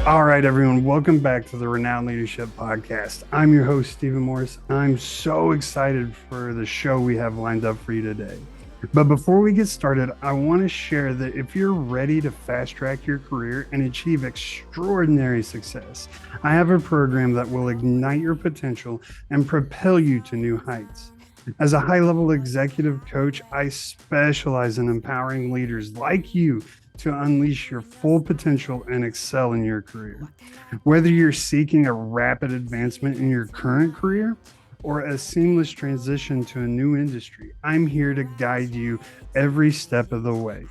All right, everyone, welcome back to the Renowned Leadership Podcast. I'm your host, Stephen Morris. I'm so excited for the show we have lined up for you today. But before we get started, I want to share that if you're ready to fast track your career and achieve extraordinary success, I have a program that will ignite your potential and propel you to new heights. As a high-level executive coach, I specialize in empowering leaders like you to unleash your full potential and excel in your career. Whether you're seeking a rapid advancement in your current career or a seamless transition to a new industry, I'm here to guide you every step of the way.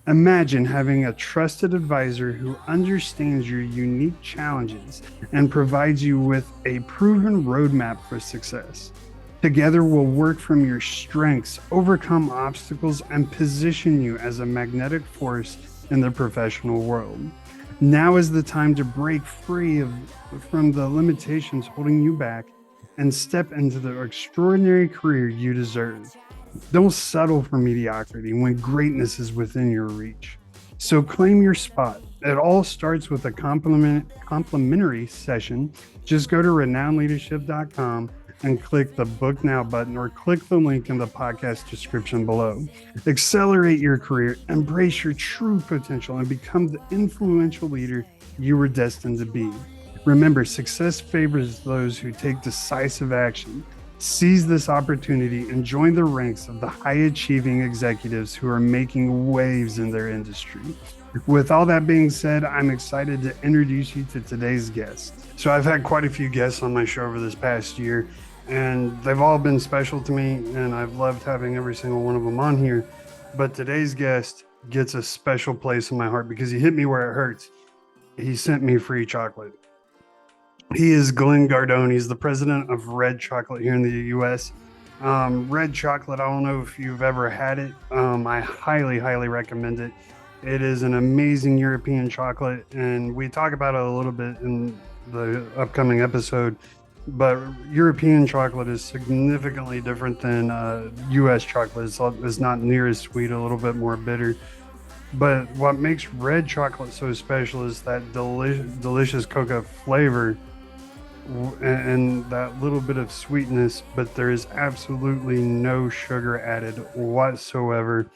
Imagine having a trusted advisor who understands your unique challenges and provides you with a proven roadmap for success. Together, we'll work from your strengths, overcome obstacles, and position you as a magnetic force in the professional world. Now is the time to break free from the limitations holding you back and step into the extraordinary career you deserve. Don't settle for mediocrity when greatness is within your reach. So claim your spot. It all starts with a complimentary session. Just go to renownedleadership.com and click the Book Now button or click the link in the podcast description below. Accelerate your career, embrace your true potential, and become the influential leader you were destined to be. Remember, success favors those who take decisive action. Seize this opportunity and join the ranks of the high-achieving executives who are making waves in their industry. With all that being said, I'm excited to introduce you to today's guest. So I've had quite a few guests on my show over this past year, and they've all been special to me, and I've loved having every single one of them on here. But today's guest gets a special place in my heart because he hit me where it hurts. He sent me free chocolate. He is Glenn Gardone. He's the president of Red Chocolate here in the U.S. Red Chocolate, I don't know if you've ever had it. I highly, highly recommend it. It is an amazing European chocolate, and we talk about it a little bit in the upcoming episode. But European chocolate is significantly different than U.S. chocolate. It's not near as sweet, a little bit more bitter. But what makes red chocolate so special is that delicious cocoa flavor and that little bit of sweetness, but there is absolutely no sugar added whatsoever.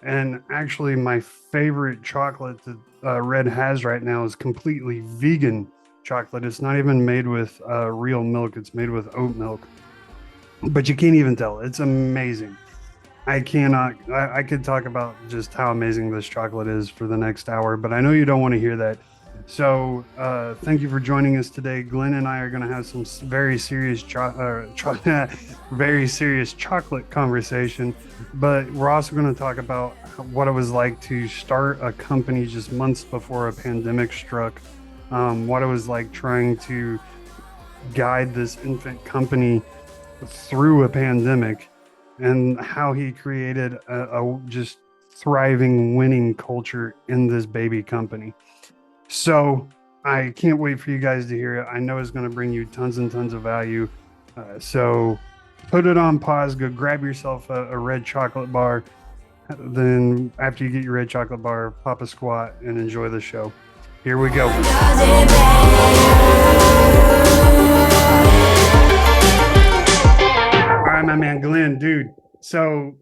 And actually, my favorite chocolate that Red has right now is completely vegan chocolate. It's not even made with real milk. It's made with oat milk, but you can't even tell. It's amazing. I could talk about just how amazing this chocolate is for the next hour, but I know you don't want to hear that. So thank you for joining us today. Glenn and I are going to have some very serious very serious chocolate conversation, but we're also going to talk about what it was like to start a company just months before a pandemic struck. What it was like trying to guide this infant company through a pandemic, and how he created a just thriving, winning culture in this baby company. So I can't wait for you guys to hear it. I know it's going to bring you tons and tons of value. So put it on pause, go grab yourself a red chocolate bar. Then after you get your red chocolate bar, pop a squat and enjoy the show. Here we go. All right, my man, Glenn, dude. So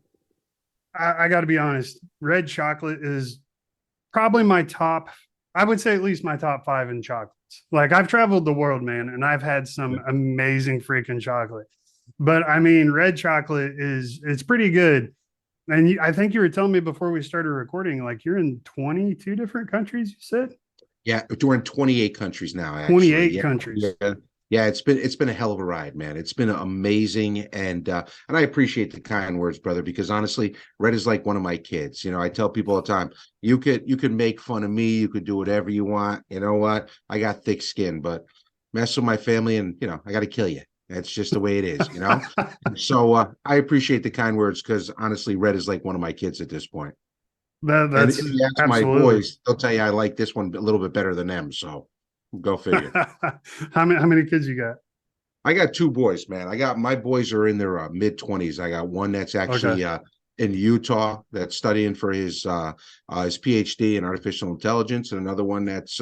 I got to be honest, red chocolate is probably my top, I would say at least my top 5 in chocolates. Like, I've traveled the world, man, and I've had some amazing freaking chocolate. But I mean, red chocolate it's pretty good. And I think you were telling me before we started recording, like you're in 22 different countries, you said? Yeah, we're in 28 countries now, actually. 28 countries. Yeah, it's been a hell of a ride, man. It's been amazing, and I appreciate the kind words, brother, because honestly, Red is like one of my kids. You know, I tell people all the time, you could make fun of me, you could do whatever you want. You know what? I got thick skin, but mess with my family, and I got to kill you. That's just the way it is, So I appreciate the kind words, because honestly, Red is like one of my kids at this point. That's and if you ask my boys, they'll tell you I like this one a little bit better than them. So go figure. How many kids you got? I got 2 boys, man. My boys are in their mid-20s. I got one that's actually in Utah that's studying for his PhD in artificial intelligence, and another one that's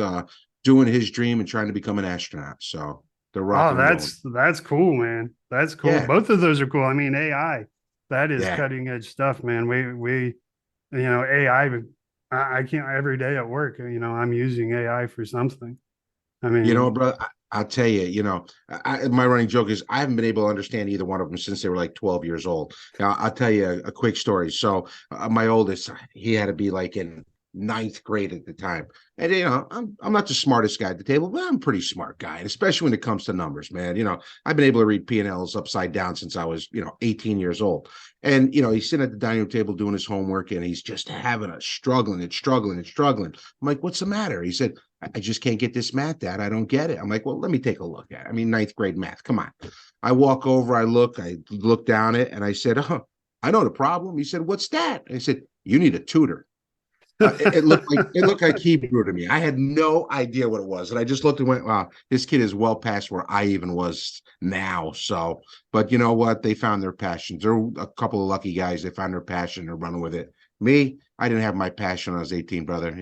doing his dream and trying to become an astronaut. So they're Oh, rocking and rolling. that's cool, man. That's cool. Yeah, Both of those are cool. I mean, AI, that is yeah. cutting edge stuff, man. AI, I can't every day at work, I'm using AI for something. I mean, Bro, I'll tell you, my running joke is I haven't been able to understand either one of them since they were like 12 years old. Now, I'll tell you a quick story. So, my oldest, he had to be like in ninth grade at the time. And, I'm not the smartest guy at the table, but I'm a pretty smart guy, and especially when it comes to numbers, man. I've been able to read P&Ls upside down since I was, 18 years old. And, he's sitting at the dining room table doing his homework, and he's just having a struggling and struggling and struggling. I'm like, what's the matter? He said, I just can't get this math, Dad. I don't get it. I'm like, well, let me take a look at it. I mean, ninth grade math. Come on. I walk over, I look down it, and I said, oh, I know the problem. He said, what's that? And I said, you need a tutor. It looked like Hebrew to me. I had no idea what it was, and I just looked and went, "Wow, this kid is well past where I even was now." So, but you know what? They found their passions. They're a couple of lucky guys. They found their passion. They're running with it. Me, I didn't have my passion when I was 18, brother.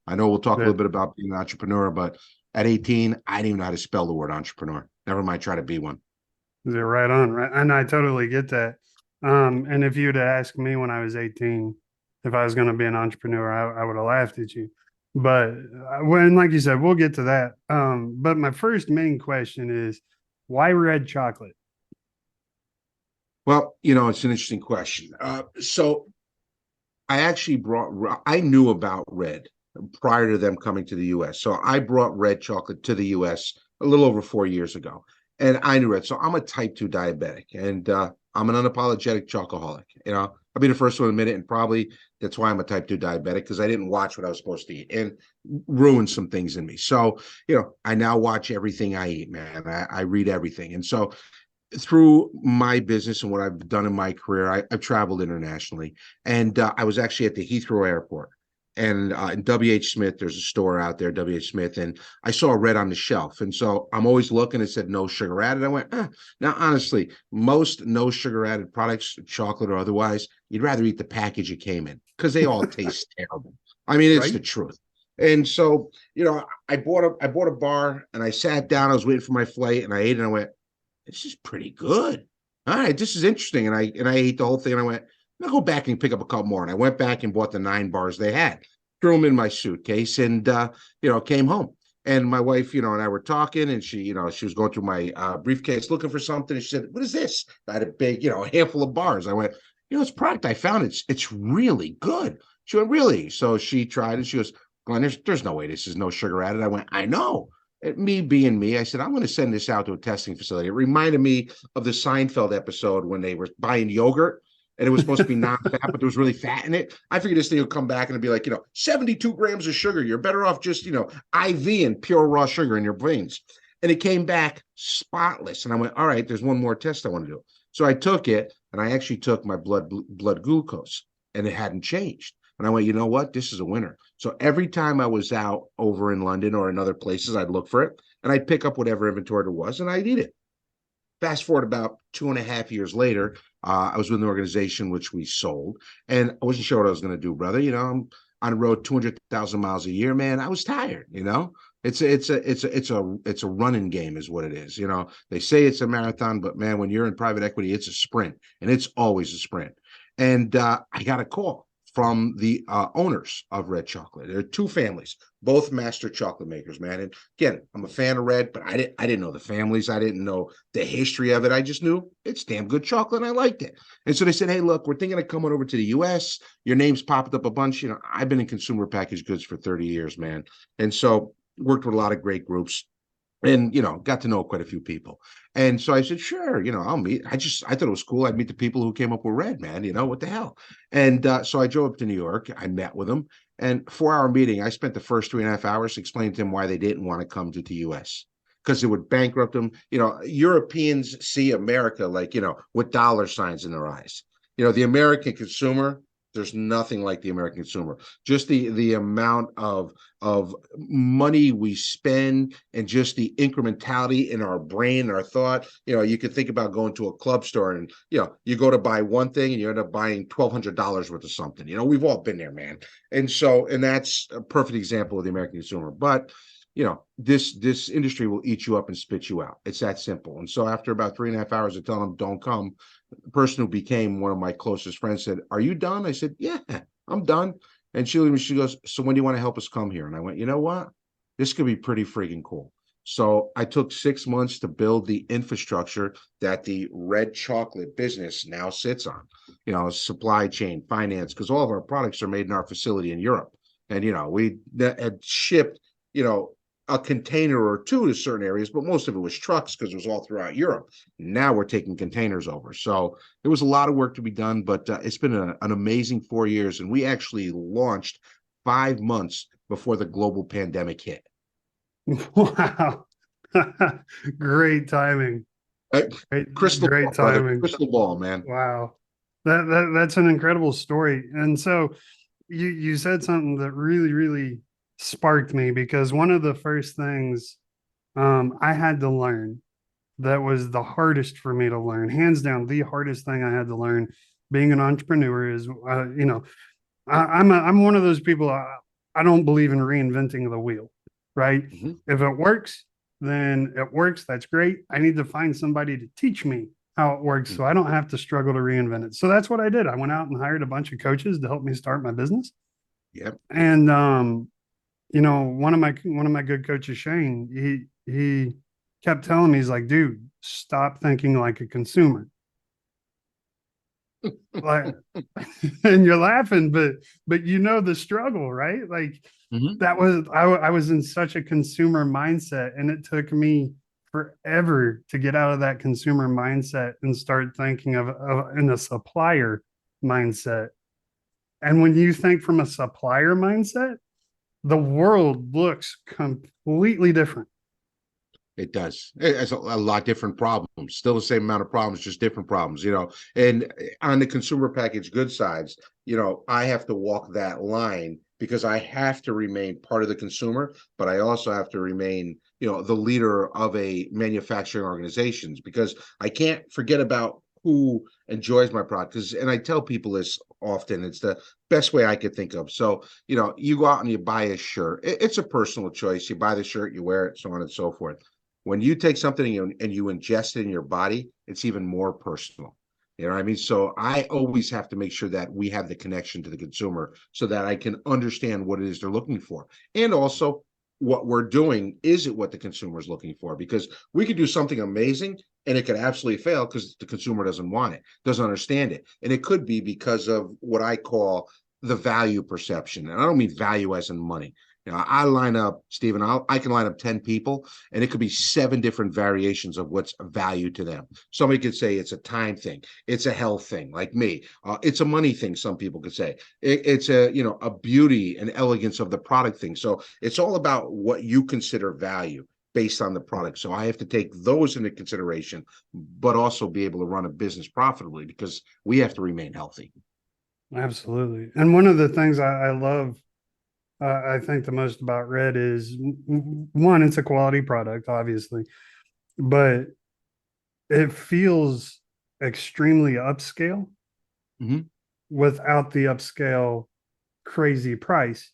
I know we'll talk a little but bit about being an entrepreneur, but at 18, I didn't even know how to spell the word entrepreneur. Never mind try to be one. they're right on, right? And I totally get that. And if you'd have asked me when I was 18 if I was going to be an entrepreneur, I would have laughed at you. But when, like you said, we'll get to that. But my first main question is why red chocolate? Well, it's an interesting question. So I knew about red prior to them coming to the US. So I brought red chocolate to the US a little over 4 years ago. And I knew red. So I'm a type 2 diabetic, and I'm an unapologetic chocoholic. I'll be the first one to admit it. And probably that's why I'm a type 2 diabetic, because I didn't watch what I was supposed to eat and ruined some things in me. So, I now watch everything I eat, man. I read everything. And so through my business and what I've done in my career, I've traveled internationally, and I was actually at the Heathrow Airport. And in WH Smith, there's a store out there, WH Smith, and I saw red on the shelf. And so I'm always looking. It said no sugar added. I went, Now, honestly, most no sugar added products, chocolate or otherwise, you'd rather eat the package it came in because they all taste terrible. I mean, it's Right? the truth. And so, I bought a bar, and I sat down. I was waiting for my flight, and I ate it. And I went, this is pretty good. All right, this is interesting. And I ate the whole thing, and I went, I'll go back and pick up a couple more. And I went back and bought the 9 bars they had, threw them in my suitcase, and came home. And my wife, and I were talking, and she was going through my briefcase looking for something. And she said, "What is this?" I had a big, a handful of bars. I went, "It's product I found. It's really good." She went, "Really?" So she tried it. She goes, "Glenn, there's no way this is no sugar added." I went, "I know." Me being me, I said, I'm going to send this out to a testing facility. It reminded me of the Seinfeld episode when they were buying yogurt, and it was supposed to be non-fat, but there was really fat in it. I figured this thing would come back and it'd be like, 72 grams of sugar. You're better off just, IV and pure raw sugar in your brains. And it came back spotless. And I went, all right, there's one more test I want to do. So I took it, and I actually took my blood glucose, and it hadn't changed. And I went, you know what? This is a winner. So every time I was out over in London or in other places, I'd look for it, and I'd pick up whatever inventory there was, and I'd eat it. Fast forward about 2.5 years later, I was with an organization which we sold, and I wasn't sure what I was going to do, brother. I'm on the road 200,000 miles a year, man. I was tired. It's a running game is what it is. They say it's a marathon, but man, when you're in private equity, it's a sprint, and it's always a sprint. And I got a call from the owners of Red Chocolate. There are two families, both master chocolate makers, man. And again, I'm a fan of Red, but I didn't know the families. I didn't know the history of it. I just knew it's damn good chocolate, and I liked it. And so they said, hey, look, we're thinking of coming over to the U.S. Your name's popped up a bunch. I've been in consumer packaged goods for 30 years, man. And so worked with a lot of great groups, and got to know quite a few people. And so I said, sure, I'll meet. I thought it was cool. I'd meet the people who came up with Red, man. What the hell? And so I drove up to New York. I met with them, and 4 hour meeting. I spent the first 3.5 hours explaining to them why they didn't want to come to the US, because it would bankrupt them. Europeans see America like, with dollar signs in their eyes. The American consumer, There's nothing like the American consumer. Just the amount of money we spend and just the incrementality in our brain, our thought. You could think about going to a club store and you go to buy one thing and you end up buying $1,200 worth of something. We've all been there, man. And that's a perfect example of the American consumer. But this industry will eat you up and spit you out. It's that simple. And so after about 3.5 hours of telling them don't come, the person who became one of my closest friends said, "Are you done?" I said, "Yeah, I'm done." And she goes, "So when do you want to help us come here?" And I went, "You know what? This could be pretty freaking cool." So I took 6 months to build the infrastructure that the red chocolate business now sits on, supply chain, finance, because all of our products are made in our facility in Europe. And, we had shipped, a container or two to certain areas, but most of it was trucks because it was all throughout Europe. Now we're taking containers over. So there was a lot of work to be done, but it's been an amazing 4 years. And we actually launched 5 months before the global pandemic hit. Wow. Great timing. Crystal Great ball, brother. timing. Crystal ball, man. Wow. That's an incredible story. And so you said something that really, really sparked me, because one of the first things I had to learn, that was the hardest for me to learn, hands down, the hardest thing I had to learn being an entrepreneur is, I'm one of those people. I don't believe in reinventing the wheel, right? Mm-hmm. If it works, then it works. That's great. I need to find somebody to teach me how it works so I don't have to struggle to reinvent it. So that's what I did. I went out and hired a bunch of coaches to help me start my business. Yep. And one of my good coaches, Shane, he kept telling me, he's like, "Dude, stop thinking like a consumer." Like, and you're laughing, but the struggle, right? Like, Mm-hmm. that was, I was in such a consumer mindset, and it took me forever to get out of that consumer mindset and start thinking of in a supplier mindset. And when you think from a supplier mindset, the world looks completely different. It does. It's a lot different problems. Still the same amount of problems, just different problems. And on the consumer packaged goods sides, I have to walk that line because I have to remain part of the consumer, but I also have to remain, the leader of a manufacturing organizations, because I can't forget about who enjoys my product. And I tell people this often, it's the best way I could think of. So, you go out and you buy a shirt. It's a personal choice. You buy the shirt, you wear it, so on and so forth. When you take something and you ingest it in your body, it's even more personal. You know what I mean? So I always have to make sure that we have the connection to the consumer so that I can understand what it is they're looking for. And also what we're doing, is it what the consumer is looking for? Because we could do something amazing and it could absolutely fail because the consumer doesn't want it, doesn't understand it. And it could be because of what I call the value perception. And I don't mean value as in money. I line up, Stephen, I can line up 10 people, and it could be 7 different variations of what's a value to them. Somebody could say it's a time thing. It's a health thing, like me. It's a money thing, some people could say. It's a beauty and elegance of the product thing. So it's all about what you consider value based on the product. So I have to take those into consideration, but also be able to run a business profitably because we have to remain healthy. Absolutely. And one of the things I love, I think the most about Red is, one, it's a quality product, obviously, but it feels extremely upscale Mm-hmm. without the upscale crazy price.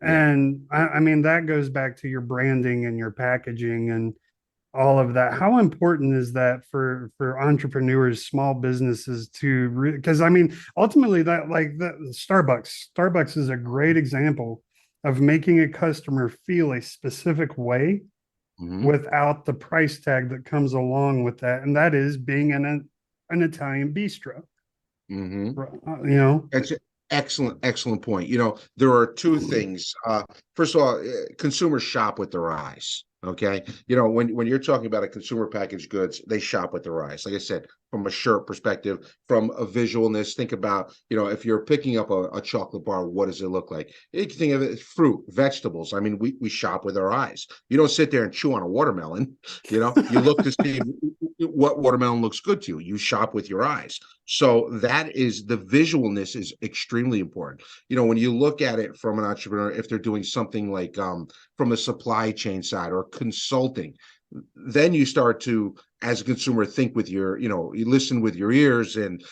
Yeah. And I mean, that goes back to your branding and your packaging and all of that. How important is that for entrepreneurs, small businesses to, because I mean, ultimately that, like, that Starbucks is a great example of making a customer feel a specific way Mm-hmm. without the price tag that comes along with that, and that is being an Italian bistro. Mm-hmm. You know, That's an excellent point. There are two things. First of all, consumers shop with their eyes. Okay. When you're talking about a consumer packaged goods, they shop with their eyes. Like I said, from a shirt perspective, from a visualness. Think about, if you're picking up a chocolate bar, what does it look like? You can think of it as fruit, vegetables. I mean, we shop with our eyes. You don't sit there and chew on a watermelon. You look to see what watermelon looks good to you. You shop with your eyes. So that is, the visualness is extremely important. When you look at it from an entrepreneur, if they're doing something like from a supply chain side or consulting, then you start to, as a consumer, think with you listen with your ears and,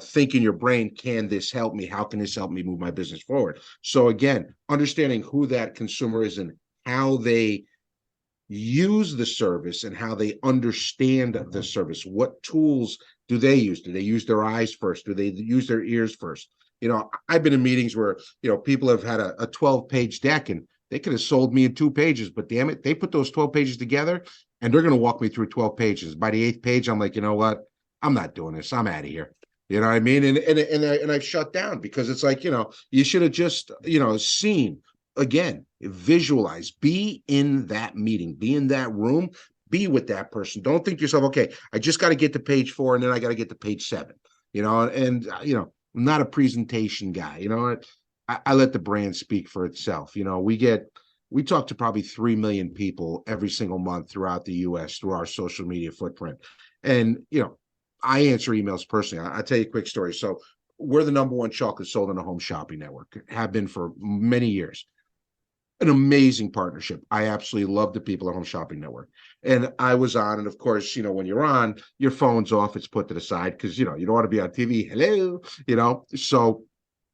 think in your brain, can this help me? How can this help me move my business forward? So again, understanding who that consumer is and how they use the service and how they understand the service. What tools do they use? Do they use their eyes first? Do they use their ears first? I've been in meetings where, people have had a 12-page deck and they could have sold me in 2 pages, but damn it, they put those 12 pages together and they're going to walk me through 12 pages. By the 8th page, I'm like, you know what? I'm not doing this. I'm out of here. You know what I mean? And I've shut down because it's like, you should have just, seen. Again, visualize, be in that meeting, be in that room, be with that person. Don't think to yourself, okay, I just got to get to page 4 and then I got to get to page 7, I'm not a presentation guy. I let the brand speak for itself. We talk to probably 3 million people every single month throughout the US through our social media footprint. And, I answer emails personally. I'll tell you a quick story. So we're the #1 chocolate sold on the Home Shopping Network, have been for many years. An amazing partnership. I absolutely love the people at Home Shopping Network. And I was on, and of course, when you're on, your phone's off, it's put to the side because, you don't want to be on TV. Hello, so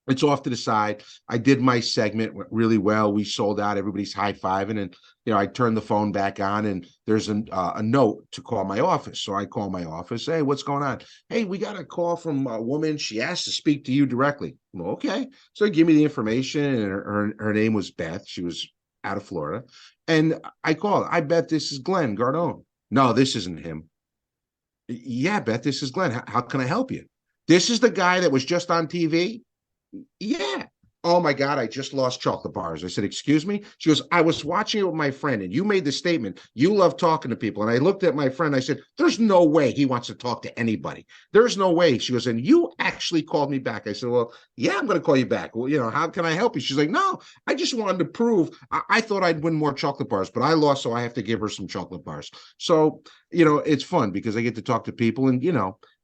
it's off to the side. I did my segment, went really well. We sold out. Everybody's high-fiving. And, I turned the phone back on and there's a note to call my office. So I call my office. Hey, what's going on? Hey, we got a call from a woman. She asked to speak to you directly. Well, okay. So give me the information. And her name was Beth. She was out of Florida. And I called. I bet this is Glenn Gardone. No, this isn't him. Yeah, Beth, this is Glenn. How can I help you? This is the guy that was just on TV? Yeah. Oh my God, I just lost chocolate bars. I said, excuse me? She goes, I was watching it with my friend and you made the statement, you love talking to people. And I looked at my friend, I said, there's no way he wants to talk to anybody. There's no way. She goes, and you actually called me back. I said, well, yeah, I'm going to call you back. Well, how can I help you? She's like, no, I just wanted to prove, I thought I'd win more chocolate bars, but I lost, so I have to give her some chocolate bars. So, it's fun because I get to talk to people and,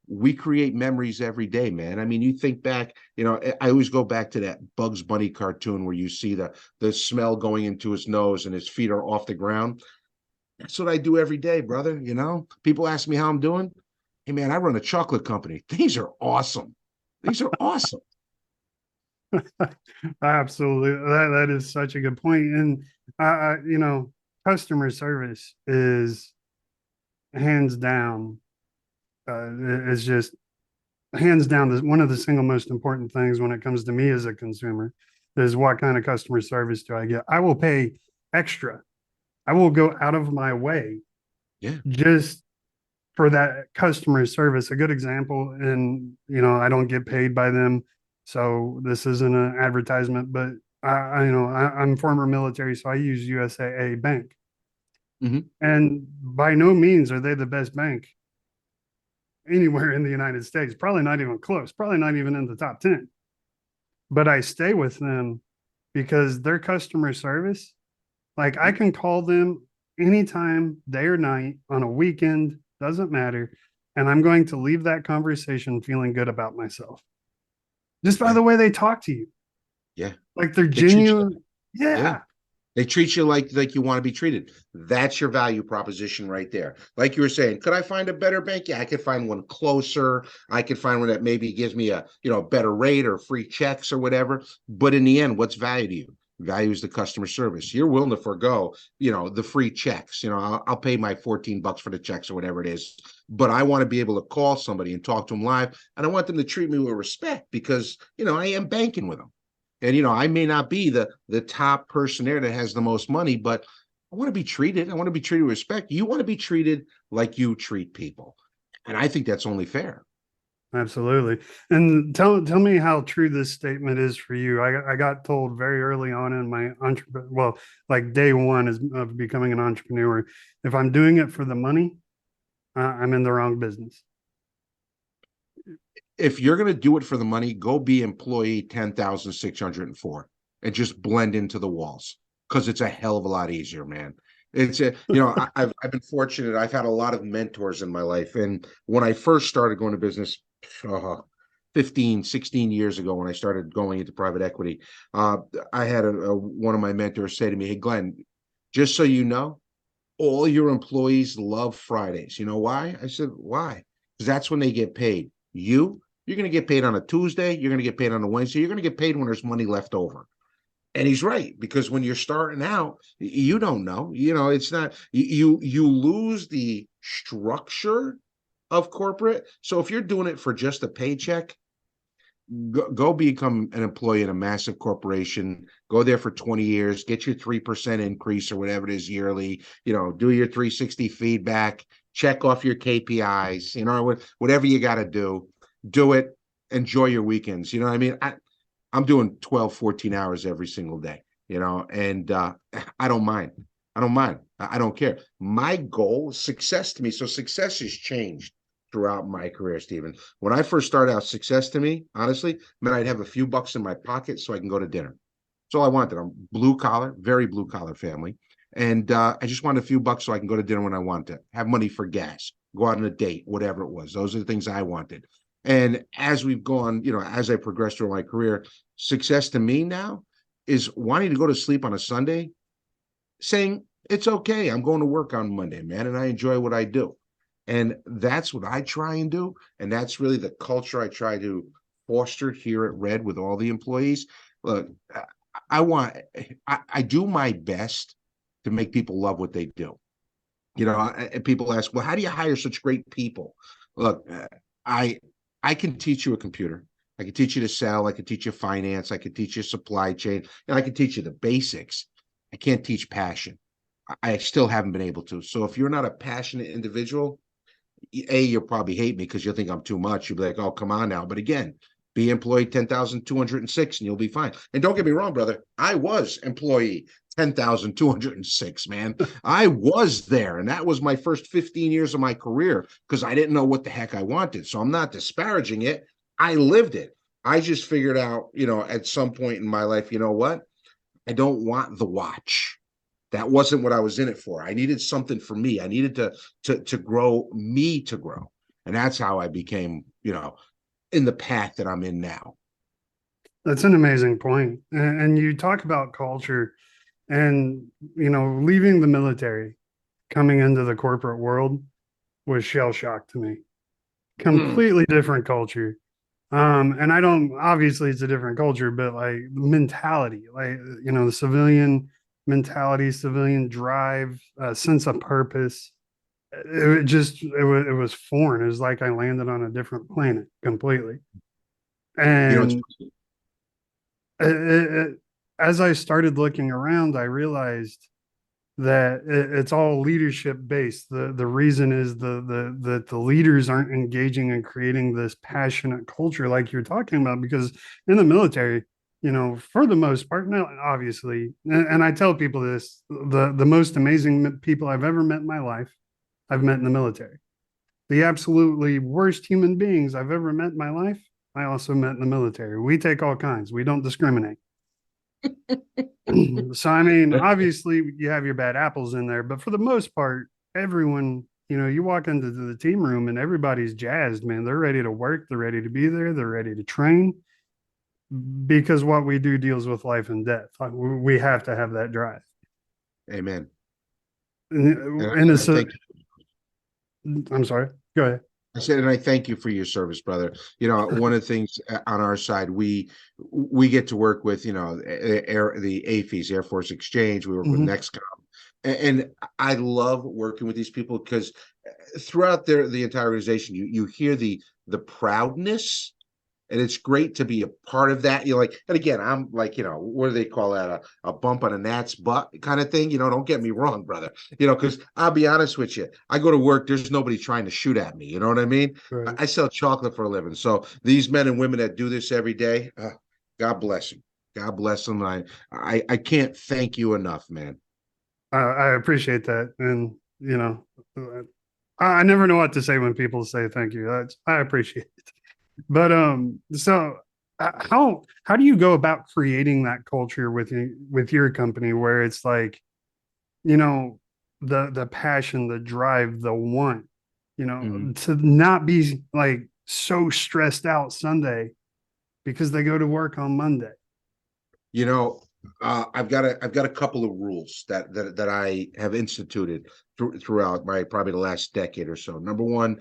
we create memories every day, man. I mean, you think back, I always go back to that Bugs Bunny cartoon where you see the smell going into his nose and his feet are off the ground. That's what I do every day, brother. People ask me how I'm doing. Hey, man, I run a chocolate company. These are awesome. These are awesome. Absolutely. That is such a good point. And, customer service is hands down is just hands down one of the single most important things when it comes to me as a consumer is what kind of customer service do I get? I will pay extra. I will go out of my way just for that customer service. A good example, and I don't get paid by them, so this isn't an advertisement, but I'm former military, so I use USAA Bank. Mm-hmm. And by no means are they the best bank anywhere in the United States. Probably not even close, probably not even in the top 10. But I stay with them because their customer service, like I can call them anytime, day or night, on a weekend, doesn't matter. And I'm going to leave that conversation feeling good about myself. Just by the way they talk to you. Yeah. Like they're genuine. Yeah. They treat you like you want to be treated. That's your value proposition right there. Like you were saying, could I find a better bank? Yeah, I could find one closer. I could find one that maybe gives me a better rate or free checks or whatever. But in the end, what's value to you? Value is the customer service. You're willing to forego, the free checks. I'll pay my $14 for the checks or whatever it is. But I want to be able to call somebody and talk to them live, and I want them to treat me with respect because I am banking with them. And, I may not be the top person there that has the most money, but I want to be treated. I want to be treated with respect. You want to be treated like you treat people. And I think that's only fair. Absolutely. And tell me how true this statement is for you. I got told very early on in my like day one of becoming an entrepreneur, if I'm doing it for the money, I'm in the wrong business. if you're going to do it for the money, go be employee 10,604 and just blend into the walls, because it's a hell of a lot easier, man. It's a, I've been fortunate. I've had a lot of mentors in my life. And when I first started going to business, uh, 15, 16 years ago, when I started going into private equity, uh, I had one of my mentors say to me, "Hey, Glenn, just so you know, all your employees love Fridays. You know why?" I said, "Why?" Because that's when they get paid. You're going to get paid on a Tuesday. You're going to get paid on a Wednesday. You're going to get paid when there's money left over. And he's right, because when you're starting out, you don't know. It's not, you lose the structure of corporate. So if you're doing it for just a paycheck, go become an employee in a massive corporation. Go there for 20 years, get your 3% increase or whatever it is yearly. Do your 360 feedback, check off your KPIs. Whatever you got to do it. Enjoy your weekends. You know what I mean? I'm doing 12, 14 hours every single day, and I don't mind. I don't care. My goal is success to me. So success has changed throughout my career, Stephen. When I first started out, success to me, honestly, meant I'd have a few bucks in my pocket so I can go to dinner. That's all I wanted. I'm blue collar, very blue collar family. And I just wanted a few bucks so I can go to dinner when I want to, have money for gas, go out on a date, whatever it was. Those are the things I wanted. And as we've gone, as I progressed through my career, success to me now is wanting to go to sleep on a Sunday, saying, it's okay. I'm going to work on Monday, man, and I enjoy what I do. And that's what I try and do. And that's really the culture I try to foster here at Red with all the employees. Look, I do my best to make people love what they do. And people ask, well, how do you hire such great people? Look, I I can teach you a computer. I can teach you to sell. I can teach you finance. I can teach you supply chain. And I can teach you the basics. I can't teach passion. I still haven't been able to. So if you're not a passionate individual, you'll probably hate me because you'll think I'm too much. You'll be like, oh, come on now. But again, be employee 10,206 and you'll be fine. And don't get me wrong, brother. I was employee 10,206, man. I was there. And that was my first 15 years of my career because I didn't know what the heck I wanted. So I'm not disparaging it. I lived it. I just figured out, at some point in my life, you know what? I don't want the watch. That wasn't what I was in it for. I needed something for me. I needed to grow me to grow. And that's how I became, in the path that I'm in now. That's an amazing point. And you talk about culture and, leaving the military, coming into the corporate world was shell shock to me. Mm. Completely different culture. And I don't, obviously it's a different culture, but like mentality, like, the civilian mentality, civilian drive, sense of purpose. It was foreign. It was like I landed on a different planet completely. It's And it, as I started looking around, I realized that it's all leadership based. The reason is that the leaders aren't engaging and creating this passionate culture like you're talking about. Because in the military, for the most part, now obviously, and I tell people this, the most amazing people I've ever met in my life, I've met in the military. The absolutely worst human beings I've ever met in my life, I also met in the military. We take all kinds. We don't discriminate. So, I mean, obviously you have your bad apples in there, but for the most part, everyone, you walk into the team room and everybody's jazzed, man. They're ready to work. They're ready to be there. They're ready to train because what we do deals with life and death. We have to have that drive. Amen. And And I it's a, thank I'm sorry, go ahead. I said, and I thank you for your service, brother. One of the things on our side, we get to work with, the AFES, Air Force Exchange. We work with Mhm. Nexcom, and I love working with these people because throughout the entire organization, you hear the proudness, and it's great to be a part of that. You're like, and again, I'm like, what do they call that? A bump on a gnat's butt kind of thing. Don't get me wrong, brother. Because I'll be honest with you, I go to work, there's nobody trying to shoot at me. You know what I mean? Right. I sell chocolate for a living. So these men and women that do this every day, God bless them. God bless them. I can't thank you enough, man. I appreciate that. And, I never know what to say when people say thank you. I appreciate it. But so how do you go about creating that culture with your company where it's like, you know, the passion, the drive, the want, Mhm. to not be like so stressed out Sunday because they go to work on Monday. You know, I've got a couple of rules that I have instituted throughout my probably the last decade or so. Number one,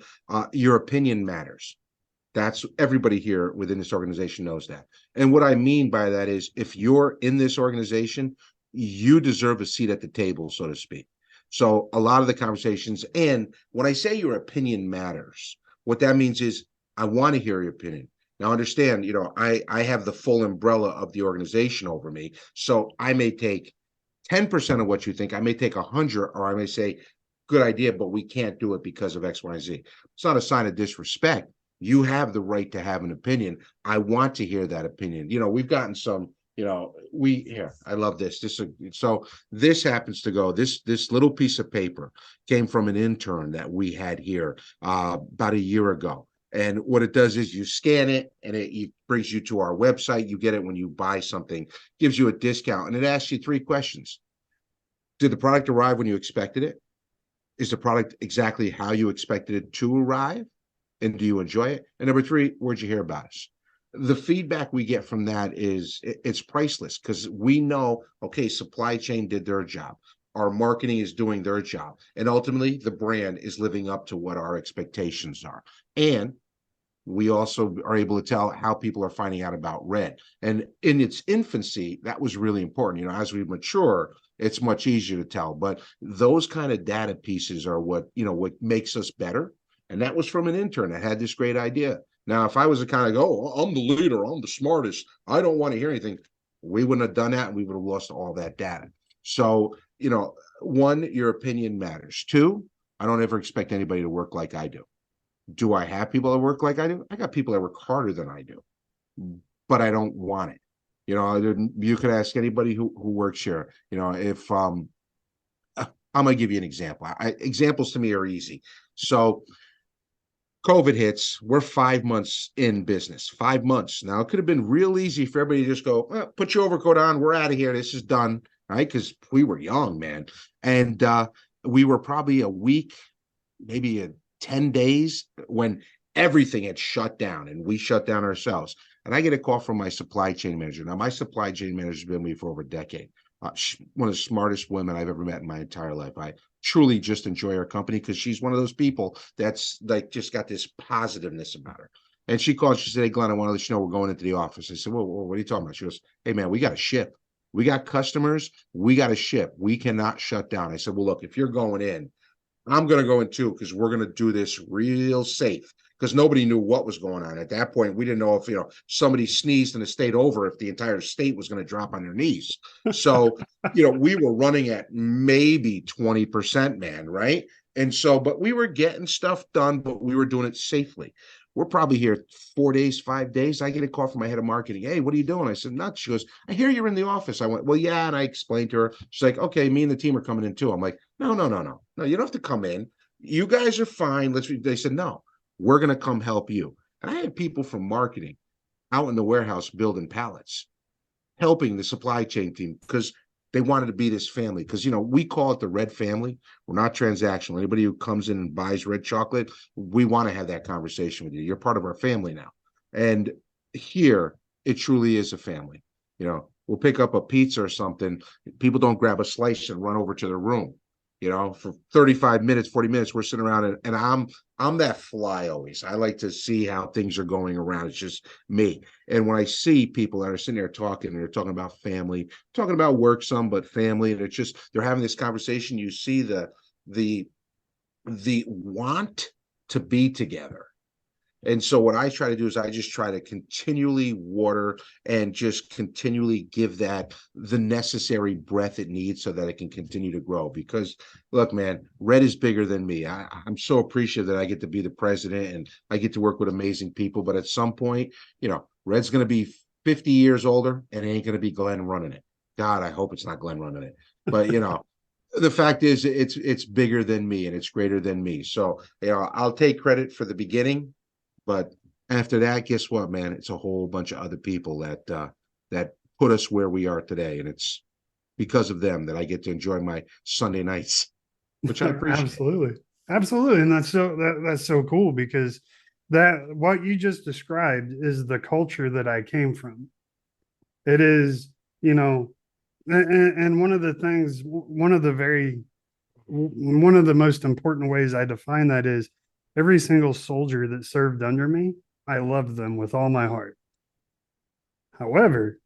your opinion matters. That's everybody here within this organization knows that. And what I mean by that is if you're in this organization, you deserve a seat at the table, so to speak. So a lot of the conversations, and when I say your opinion matters, what that means is I want to hear your opinion. Now understand, I have the full umbrella of the organization over me. So I may take 10% of what you think, I may take 100, or I may say, good idea, but we can't do it because of X, Y, and Z. It's not a sign of disrespect. You have the right to have an opinion. I want to hear that opinion. We've gotten some, we here, I love this. So this happens to go, this little piece of paper came from an intern that we had here about a year ago. And what it does is you scan it and it brings you to our website. You get it when you buy something, gives you a discount, and it asks you three questions. Did the product arrive when you expected it? Is the product exactly how you expected it to arrive? And do you enjoy it? And number three, where'd you hear about us? The feedback we get from that is it's priceless because we know, okay, supply chain did their job. Our marketing is doing their job. And ultimately, the brand is living up to what our expectations are. And we also are able to tell how people are finding out about Red. And in its infancy, that was really important. As we mature, it's much easier to tell. But those kind of data pieces are what makes us better. And that was from an intern that had this great idea. Now, if I was a kind of go, oh, I'm the leader, I'm the smartest, I don't want to hear anything, we wouldn't have done that and we would have lost all that data. So, one, your opinion matters. Two, I don't ever expect anybody to work like I do. Do I have people that work like I do? I got people that work harder than I do, but I don't want it. You could ask anybody who works here. If I'm gonna give you an example. Examples to me are easy. So COVID hits. We're 5 months in business. 5 months now. It could have been real easy for everybody to just go, put your overcoat on. We're out of here. This is done, right? Because we were young, man, and we were probably a week, maybe 10 days when everything had shut down and we shut down ourselves. And I get a call from my supply chain manager. Now, my supply chain manager has been with me for over a decade. One of the smartest women I've ever met in my entire life. I truly just enjoy her company because she's one of those people that's like just got this positiveness about her. And she called, she said, hey, Glenn, I want to let you know we're going into the office. I said, well, what are you talking about? She goes, hey, man, we got to ship. We got customers. We got to ship. We cannot shut down. I said, well, look, if you're going in, I'm going to go in too because we're going to do this real safe because nobody knew what was going on at that point. We didn't know if somebody sneezed in the state over if the entire state was going to drop on their knees. So we were running at maybe 20%, man, right? And so, but we were getting stuff done, but we were doing it safely. We're probably here 4 days, 5 days. I get a call from my head of marketing. Hey, what are you doing? I said, nuts. She goes, I hear you're in the office. I went, well, yeah. And I explained to her. She's like, okay, me and the team are coming in too. I'm like, no, no, no, no, no. You don't have to come in. You guys are fine. They said, no, we're going to come help you. And I had people from marketing out in the warehouse building pallets, helping the supply chain team because they wanted to be this family. Because we call it the Red family. We're not transactional. Anybody who comes in and buys red chocolate, we want to have that conversation with you. You're part of our family now. And here, it truly is a family. We'll pick up a pizza or something. People don't grab a slice and run over to their room. For 35 minutes, 40 minutes, we're sitting around and I'm that fly always. I like to see how things are going around. It's just me. And when I see people that are sitting there talking, and they're talking about family, talking about work some, but family, and it's just they're having this conversation. You see the want to be together. And so what I try to do is I just try to continually water and just continually give that the necessary breath it needs so that it can continue to grow. Because look, man, Red is bigger than me. I'm so appreciative that I get to be the president and I get to work with amazing people. But at some point, Red's going to be 50 years older and it ain't going to be Glenn running it. God, I hope it's not Glenn running it. But the fact is it's bigger than me and it's greater than me. So I'll take credit for the beginning, but After that, guess what, man? It's a whole bunch of other people that put us where we are today, and it's because of them that I get to enjoy my Sunday nights, which I appreciate. Absolutely. Absolutely. And that's so cool because that what you just described is the culture that I came from. It is, you know, and one of the things, one of the most important ways I define that is every single soldier that served under me, I loved them with all my heart. However,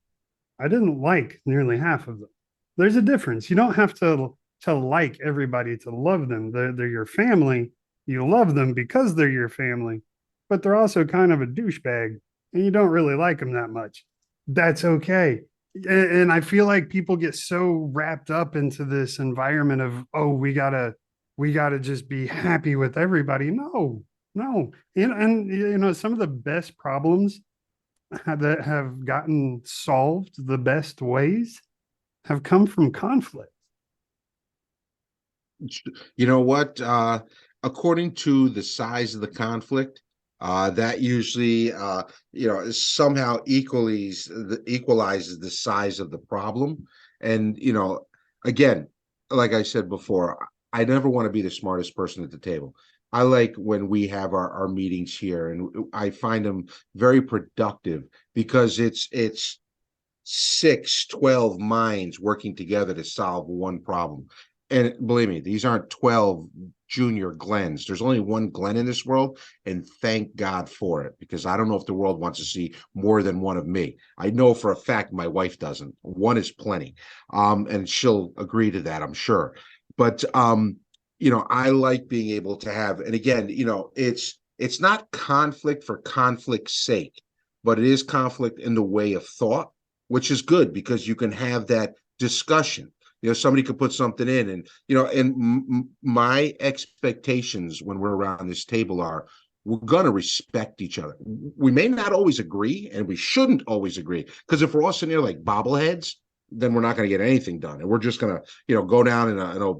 I didn't like nearly half of them. There's a difference. You don't have to like everybody to love them. They're your family. You love them because they're your family, but they're also kind of a douchebag, and you don't really like them that much. That's okay. And I feel like people get so wrapped up into this environment of, oh, we gotta just be happy with everybody. No, no. And you know, some of the best problems that have gotten solved the best ways have come from conflict. You know what? According to the size of the conflict, that usually, somehow equalizes the size of the problem. And, again, like I said before, I never want to be the smartest person at the table. I like when we have our meetings here, and I find them very productive because it's 6, 12 minds working together to solve one problem. And believe me, these aren't 12 junior Glens. There's only one Glenn in this world, and thank God for it, because I don't know if the world wants to see more than one of me. I know for a fact my wife doesn't. One is plenty. And she'll agree to that, I'm sure. But I like being able to have, and again, it's not conflict for conflict's sake, but it is conflict in the way of thought, which is good because you can have that discussion. Somebody could put something in, and my expectations when we're around this table are we're going to respect each other. We may not always agree, and we shouldn't always agree, because if we're all sitting there like bobbleheads, then we're not going to get anything done, and we're just going to go down in a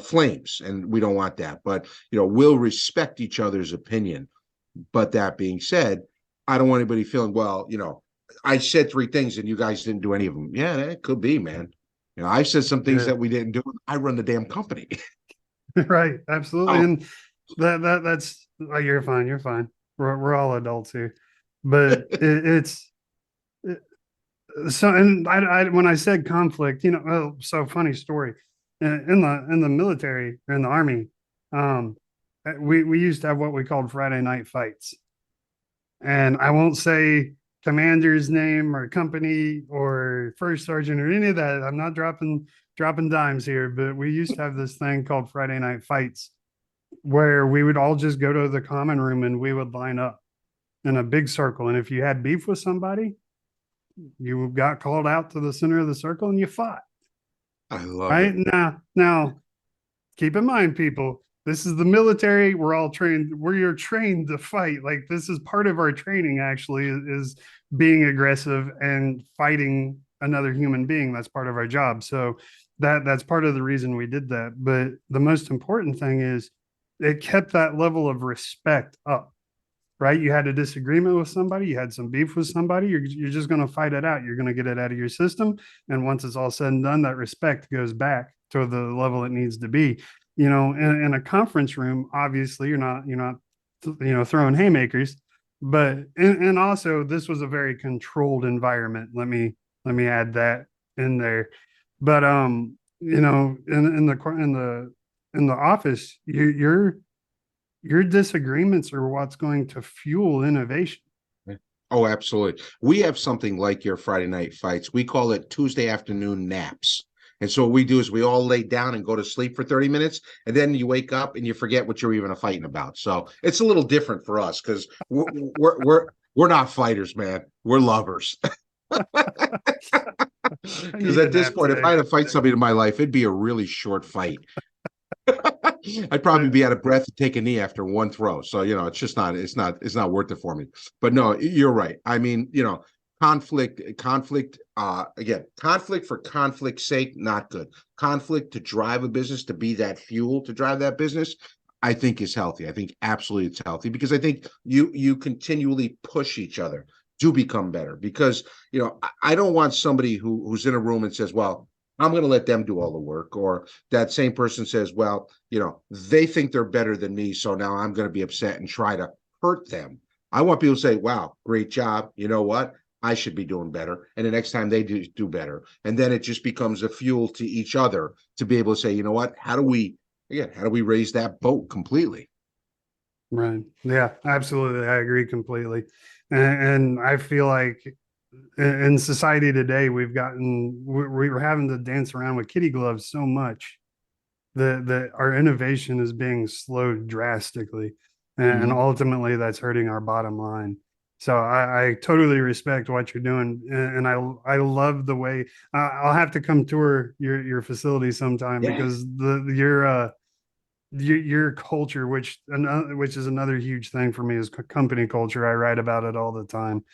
flames, and we don't want that. But we'll respect each other's opinion. But that being said, I don't want anybody feeling, well, I said 3 things and you guys didn't do any of them. Yeah, that could be, man. I said some things Yeah. that we didn't do. I run the damn company. Right. Absolutely. Oh, And that's oh, you're fine. You're fine. We're all adults here. But it, so, and when I said conflict, so funny story. In the military, in the army, um, we used to have what we called Friday night fights. And I won't say commander's name or company or first sergeant or any of that. I'm not dropping dimes here, but we used to have this thing called Friday night fights where we would all just go to the common room and we would line up in a big circle. And if you had beef with somebody, you got called out to the center of the circle and you fought. I love Right it. now, keep in mind, people, this is the military. We're all trained. We're trained to fight. Like this is part of our training. Actually, is being aggressive and fighting another human being. That's part of our job. So that's part of the reason we did that. But the most important thing is it kept that level of respect up. Right? You had a disagreement with somebody, you had some beef with somebody, you're just going to fight it out. You're going to get it out of your system. And once it's all said and done, that respect goes back to the level it needs to be. In a conference room, obviously you're not throwing haymakers, but and also this was a very controlled environment. Let me add that in there. But in the office, your disagreements are what's going to fuel innovation. Oh, absolutely. We have something like your Friday night fights. We call it Tuesday afternoon naps. And so what we do is we all lay down and go to sleep for 30 minutes, and then you wake up and you forget what you're even fighting about. So it's a little different for us because we're not fighters, man. We're lovers. Because at this point, if I had to fight somebody in my life, it'd be a really short fight. I'd probably be out of breath to take a knee after one throw. So, it's just it's not worth it for me. But no, you're right. I mean, conflict, again, conflict for conflict's sake, not good. Conflict to drive a business, to be that fuel to drive that business, I think is healthy. I think absolutely it's healthy because I think you continually push each other to become better. Because I don't want somebody who's in a room and says, "Well, I'm going to let them do all the work," or that same person says, "Well, they think they're better than me, so now I'm going to be upset and try to hurt them." I want people to say, "Wow, great job. You know what? I should be doing better." And the next time they do better. And then it just becomes a fuel to each other to be able to say, "You know what? How do we raise that boat completely?" Right. Yeah, absolutely. I agree completely. And I feel like in society today, we're having to dance around with kitty gloves so much that our innovation is being slowed drastically. And Mhm. ultimately that's hurting our bottom line. So I totally respect what you're doing. And I love the way I'll have to come tour your facility sometime Yeah. because your culture, which is another huge thing for me, is company culture. I write about it all the time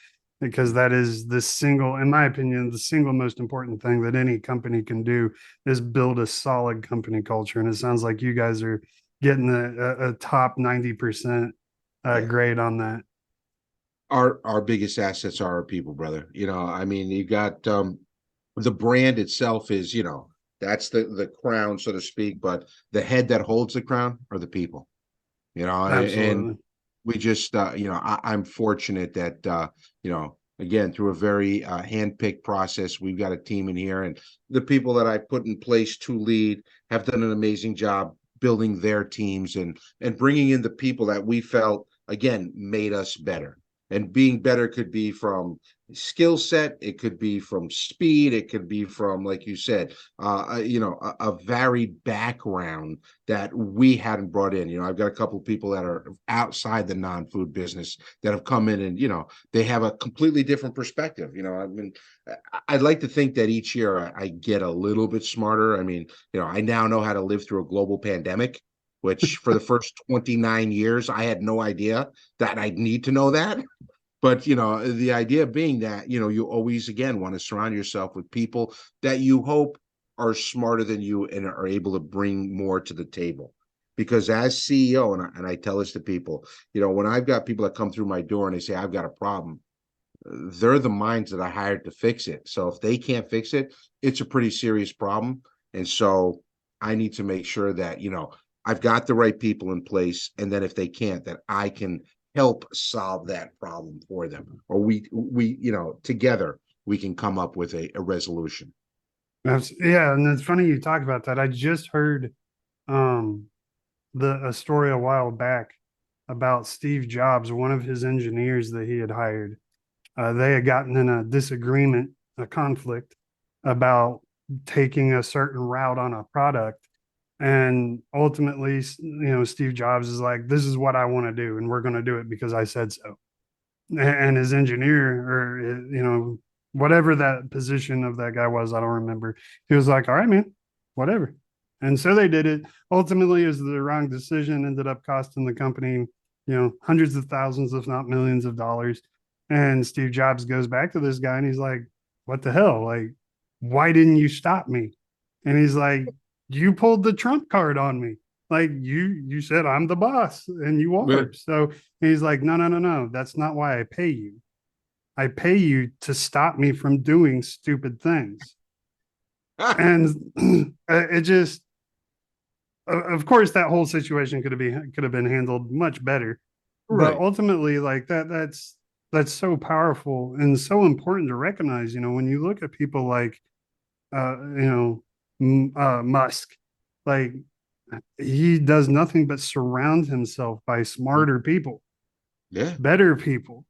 because that is in my opinion, the single most important thing that any company can do is build a solid company culture. And it sounds like you guys are getting a top 90% Yeah. grade on that. Our biggest assets are our people, brother. I mean, you got the brand itself is, that's the crown, so to speak, but the head that holds the crown are the people, and Absolutely. we just I'm fortunate that again, through a very hand-picked process, we've got a team in here, and the people that I put in place to lead have done an amazing job building their teams and bringing in the people that we felt again made us better. And being better could be from skill set, it could be from speed, it could be from, like you said, a varied background that we hadn't brought in. I've got a couple of people that are outside the non-food business that have come in, and they have a completely different perspective. I mean, I'd like to think that each year I get a little bit smarter. I mean, I now know how to live through a global pandemic, which for the first 29 years I had no idea that I'd need to know that. But the idea being that you always again want to surround yourself with people that you hope are smarter than you and are able to bring more to the table. Because as CEO, and I tell this to people, when I've got people that come through my door and they say I've got a problem, they're the minds that I hired to fix it. So if they can't fix it, it's a pretty serious problem. And so I need to make sure that I've got the right people in place, and then if they can't, that I can help solve that problem for them, or we together we can come up with a resolution. Yeah, and it's funny you talk about that. I just heard um a story a while back about Steve Jobs, one of his engineers that he had hired. They had gotten in a disagreement, a conflict about taking a certain route on a product. And ultimately, Steve Jobs is like, this is what I want to do, and we're going to do it because I said so. And his engineer, or, whatever that position of that guy was, I don't remember. He was like, all right, man, whatever. And so they did it. Ultimately, it was the wrong decision, ended up costing the company, hundreds of thousands, if not millions of dollars. And Steve Jobs goes back to this guy and he's like, what the hell? Like, why didn't you stop me? And he's like, you pulled the trump card on me. Like you said I'm the boss and you are. So he's like, no, no, no, no. That's not why I pay you. I pay you to stop me from doing stupid things. And it just, of course, that whole situation could have been handled much better. But Right. ultimately, like that's so powerful and so important to recognize. When you look at people like Musk, like he does nothing but surround himself by smarter people, Yeah. better people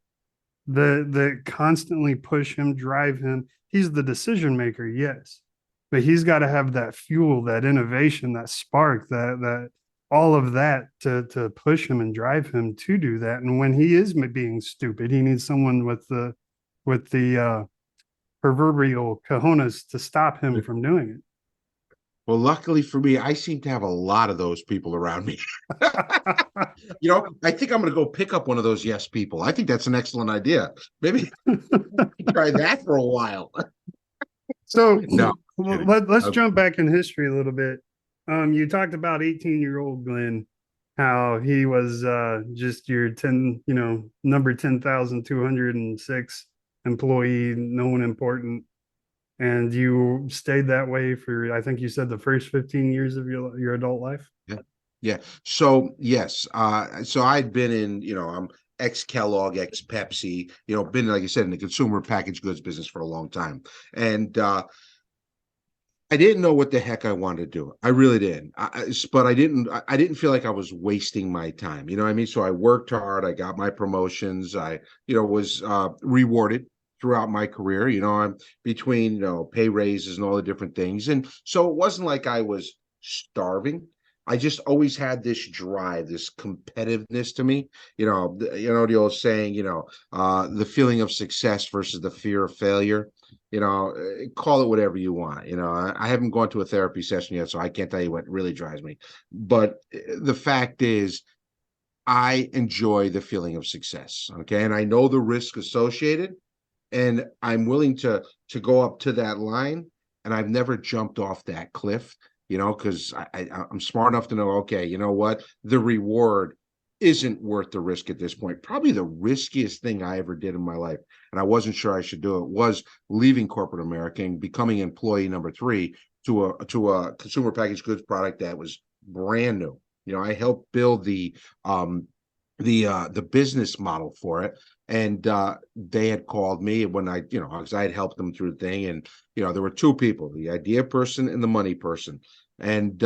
that constantly push him, drive him. He's the decision maker, yes, but he's got to have that fuel, that innovation, that spark, that all of that to push him and drive him to do that. And when he is being stupid, he needs someone with the proverbial cojones to stop him from doing Well, luckily for me, I seem to have a lot of those people around me. it. I think I'm going to go pick up one of those yes people. I think that's an excellent idea. Maybe try that for a while. So No, kidding. let's jump back in history a little bit. You talked about 18-year-old Glenn. how he was just your 10, number 10,206 employee, no one important. And you stayed that way for, I think you said the first 15 years of your adult life. Yeah. Yeah. So yes, so I'd been in, I'm ex Kellogg, ex Pepsi, been, like I said, in the consumer packaged goods business for a long time. And I didn't know what the heck I wanted to do. I really didn't. But I didn't feel like I was wasting my time. You know what I mean? So I worked hard. I got my promotions. I, was rewarded throughout my career. I'm between, pay raises and all the different things. And so it wasn't like I was starving. I just always had this drive, this competitiveness to me. The old saying, the feeling of success versus the fear of failure. Call it whatever you want. I haven't gone to a therapy session yet, so I can't tell you what really drives me. But the fact is, I enjoy the feeling of success. Okay. And I know the risk associated, and I'm willing to go up to that line. And I've never jumped off that cliff, because I'm smart enough to know, okay, you know what? The reward isn't worth the risk at this point. Probably the riskiest thing I ever did in my life, and I wasn't sure I should do it, was leaving corporate America and becoming employee number 3 to a consumer packaged goods product that was brand new. I helped build the business model for it. And they had called me when because I had helped them through the thing. And, there were two people, the idea person and the money person. And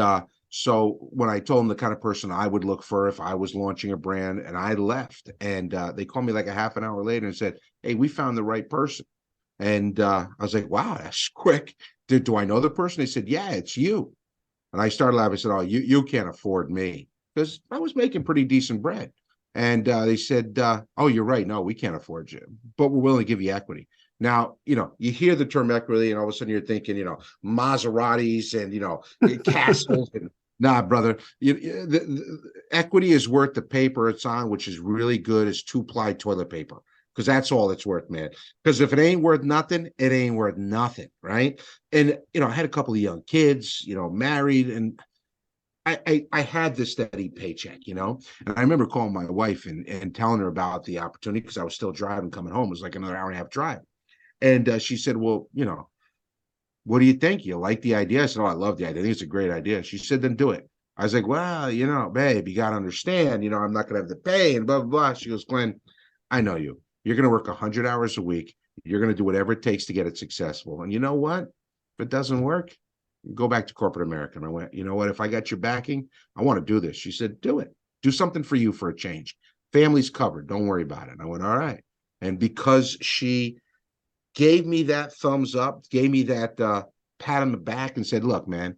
so when I told them the kind of person I would look for if I was launching a brand, and I left, and they called me like a half an hour later and said, "Hey, we found the right person." And I was like, "Wow, that's quick. Do I know the person?" They said, "Yeah, it's you." And I started laughing. I said, "Oh, you can't afford me," because I was making pretty decent bread. And they said, "Oh, you're right. No, we can't afford you, but we're willing to give you equity." Now, you hear the term equity, and all of a sudden you're thinking, Maseratis and, castles. And nah, brother, the equity is worth the paper it's on, which is really good as 2-ply toilet paper, because that's all it's worth, man. Because if it ain't worth nothing, it ain't worth nothing, right? And, I had a couple of young kids, married, and I had this steady paycheck, and I remember calling my wife and telling her about the opportunity, because I was still driving coming home. It was like another hour and a half drive. And she said, "Well, what do you think? You like the idea?" I said, "Oh, I love the idea. I think it's a great idea." She said, "Then do it." I was like, "Well, babe, you got to understand, I'm not going to have to pay and blah, blah, blah." She goes, "Glenn, I know you. You're going to work 100 hours a week. You're going to do whatever it takes to get it successful. And you know what? If it doesn't work, go back to corporate America." And I went, "You know what? If I got your backing, I want to do this." She said, "Do it. Do something for you for a change. Family's covered. Don't worry about it." And I went, "All right." And because she gave me that thumbs up, gave me that pat on the back, and said, "Look, man,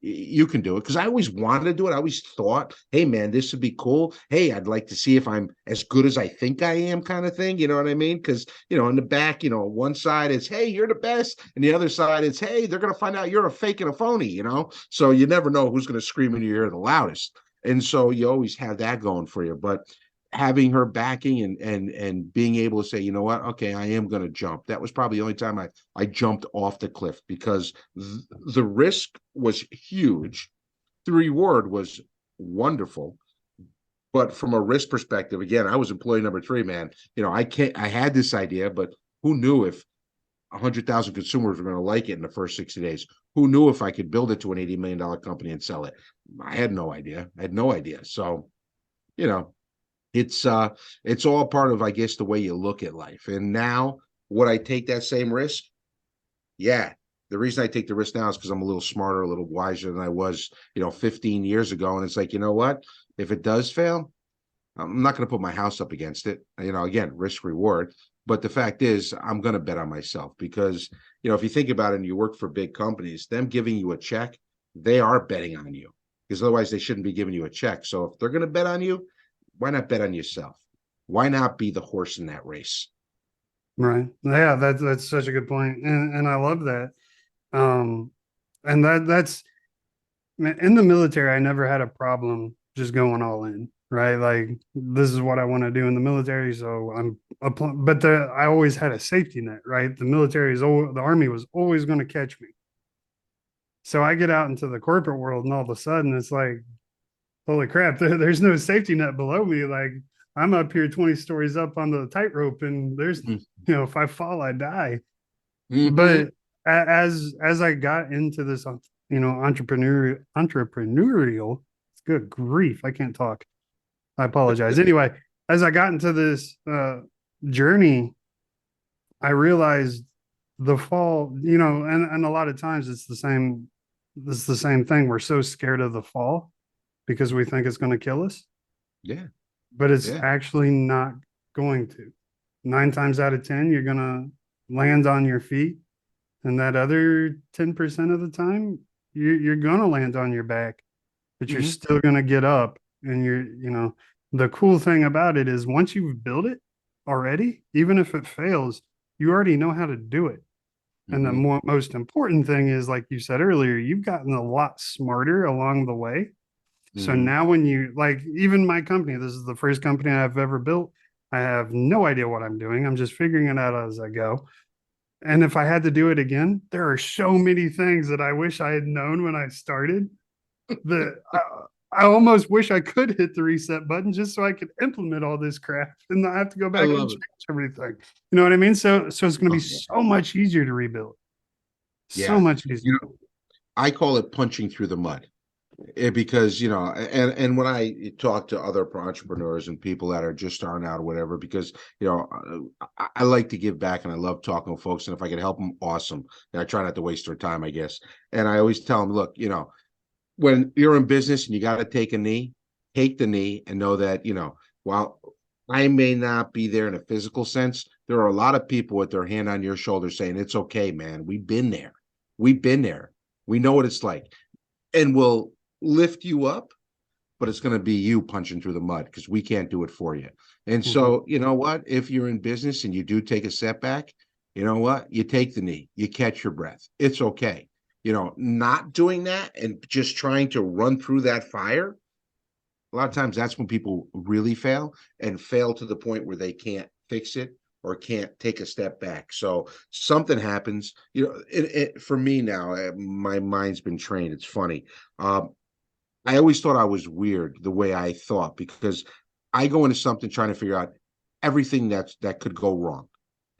you can do it." Because I always wanted to do it. I always thought, "Hey, man, this would be cool. Hey, I'd like to see if I'm as good as I think I am," kind of thing. You know what I mean? Because, in the back, one side is, "Hey, you're the best." And the other side is, "Hey, they're going to find out you're a fake and a phony," So you never know who's going to scream in your ear the loudest. And so you always have that going for you. But having her backing and being able to say, "You know what? Okay, I am going to jump." That was probably the only time I jumped off the cliff, because the risk was huge. The reward was wonderful. But from a risk perspective, again, I was employee number 3, man. I had this idea, but who knew if 100,000 consumers were going to like it in the first 60 days? Who knew if I could build it to an $80 million company and sell it? I had no idea. I had no idea. So, you know, it's all part of, I guess, the way you look at life. And now, would I take that same risk? Yeah. The reason I take the risk now is because I'm a little smarter, a little wiser than I was, 15 years ago. And it's like, you know what? If it does fail, I'm not going to put my house up against it. Again, risk reward. But the fact is, I'm going to bet on myself, because, if you think about it and you work for big companies, them giving you a check, they are betting on you, because otherwise they shouldn't be giving you a check. So if they're going to bet on you, why not bet on yourself? Why not be the horse in that race? Right. Yeah, that's such a good point. And I love that. Um, and that's in the military, I never had a problem just going all in, right? Like, this is what I want to do in the military, so but I always had a safety net, right? The army was always going to catch me. So I get out into the corporate world, and all of a sudden it's like holy crap, there's no safety net below me. Like I'm up here 20 stories up on the tightrope, and there's, if I fall, I die. Mm-hmm. But as I got into this, entrepreneurial, good grief, I can't talk. I apologize. Anyway, as I got into this journey, I realized the fall, and a lot of times it's the same thing. We're so scared of the fall because we think it's going to kill us, Yeah, but it's yeah. actually not going to. Nine times out of 10, you're going to land on your feet. And that other 10% of the time, you're going to land on your back, but you're Mm-hmm. still going to get up. And the cool thing about it is once you've built it already, even if it fails, you already know how to do it. And the Mm-hmm. most important thing is, like you said earlier, you've gotten a lot smarter along the way. So Mm-hmm. now when you like, even my company, this is the first company I've ever built. I have no idea what I'm doing. I'm just figuring it out as I go. And if I had to do it again, there are so many things that I wish I had known when I started that I almost wish I could hit the reset button just so I could implement all this crap and not have to go I back and love it. change everything. You know what I mean? So it's going to be Oh, yeah. so much easier to rebuild. So Yeah. much You easier. know, I call it punching through the mud. Because and when I talk to other entrepreneurs and people that are just starting out or whatever, because I like to give back and I love talking to folks, and if I can help them, awesome. And I try not to waste their time, I guess. And I always tell them, look, when you're in business and you got to take a knee, take the knee and know that, while I may not be there in a physical sense, there are a lot of people with their hand on your shoulder saying, it's okay, man. We've been there. We've been there. We know what it's like, and we'll lift you up, but it's going to be you punching through the mud because we can't do it for you. And Mhm. so, you know what? If you're in business and you do take a setback, you know what? You take the knee, you catch your breath. It's okay. Not doing that and just trying to run through that fire, a lot of times that's when people really fail and fail to the point where they can't fix it or can't take a step back. So something happens. For me now, my mind's been trained. It's funny. I always thought I was weird the way I thought because I go into something trying to figure out everything that could go wrong.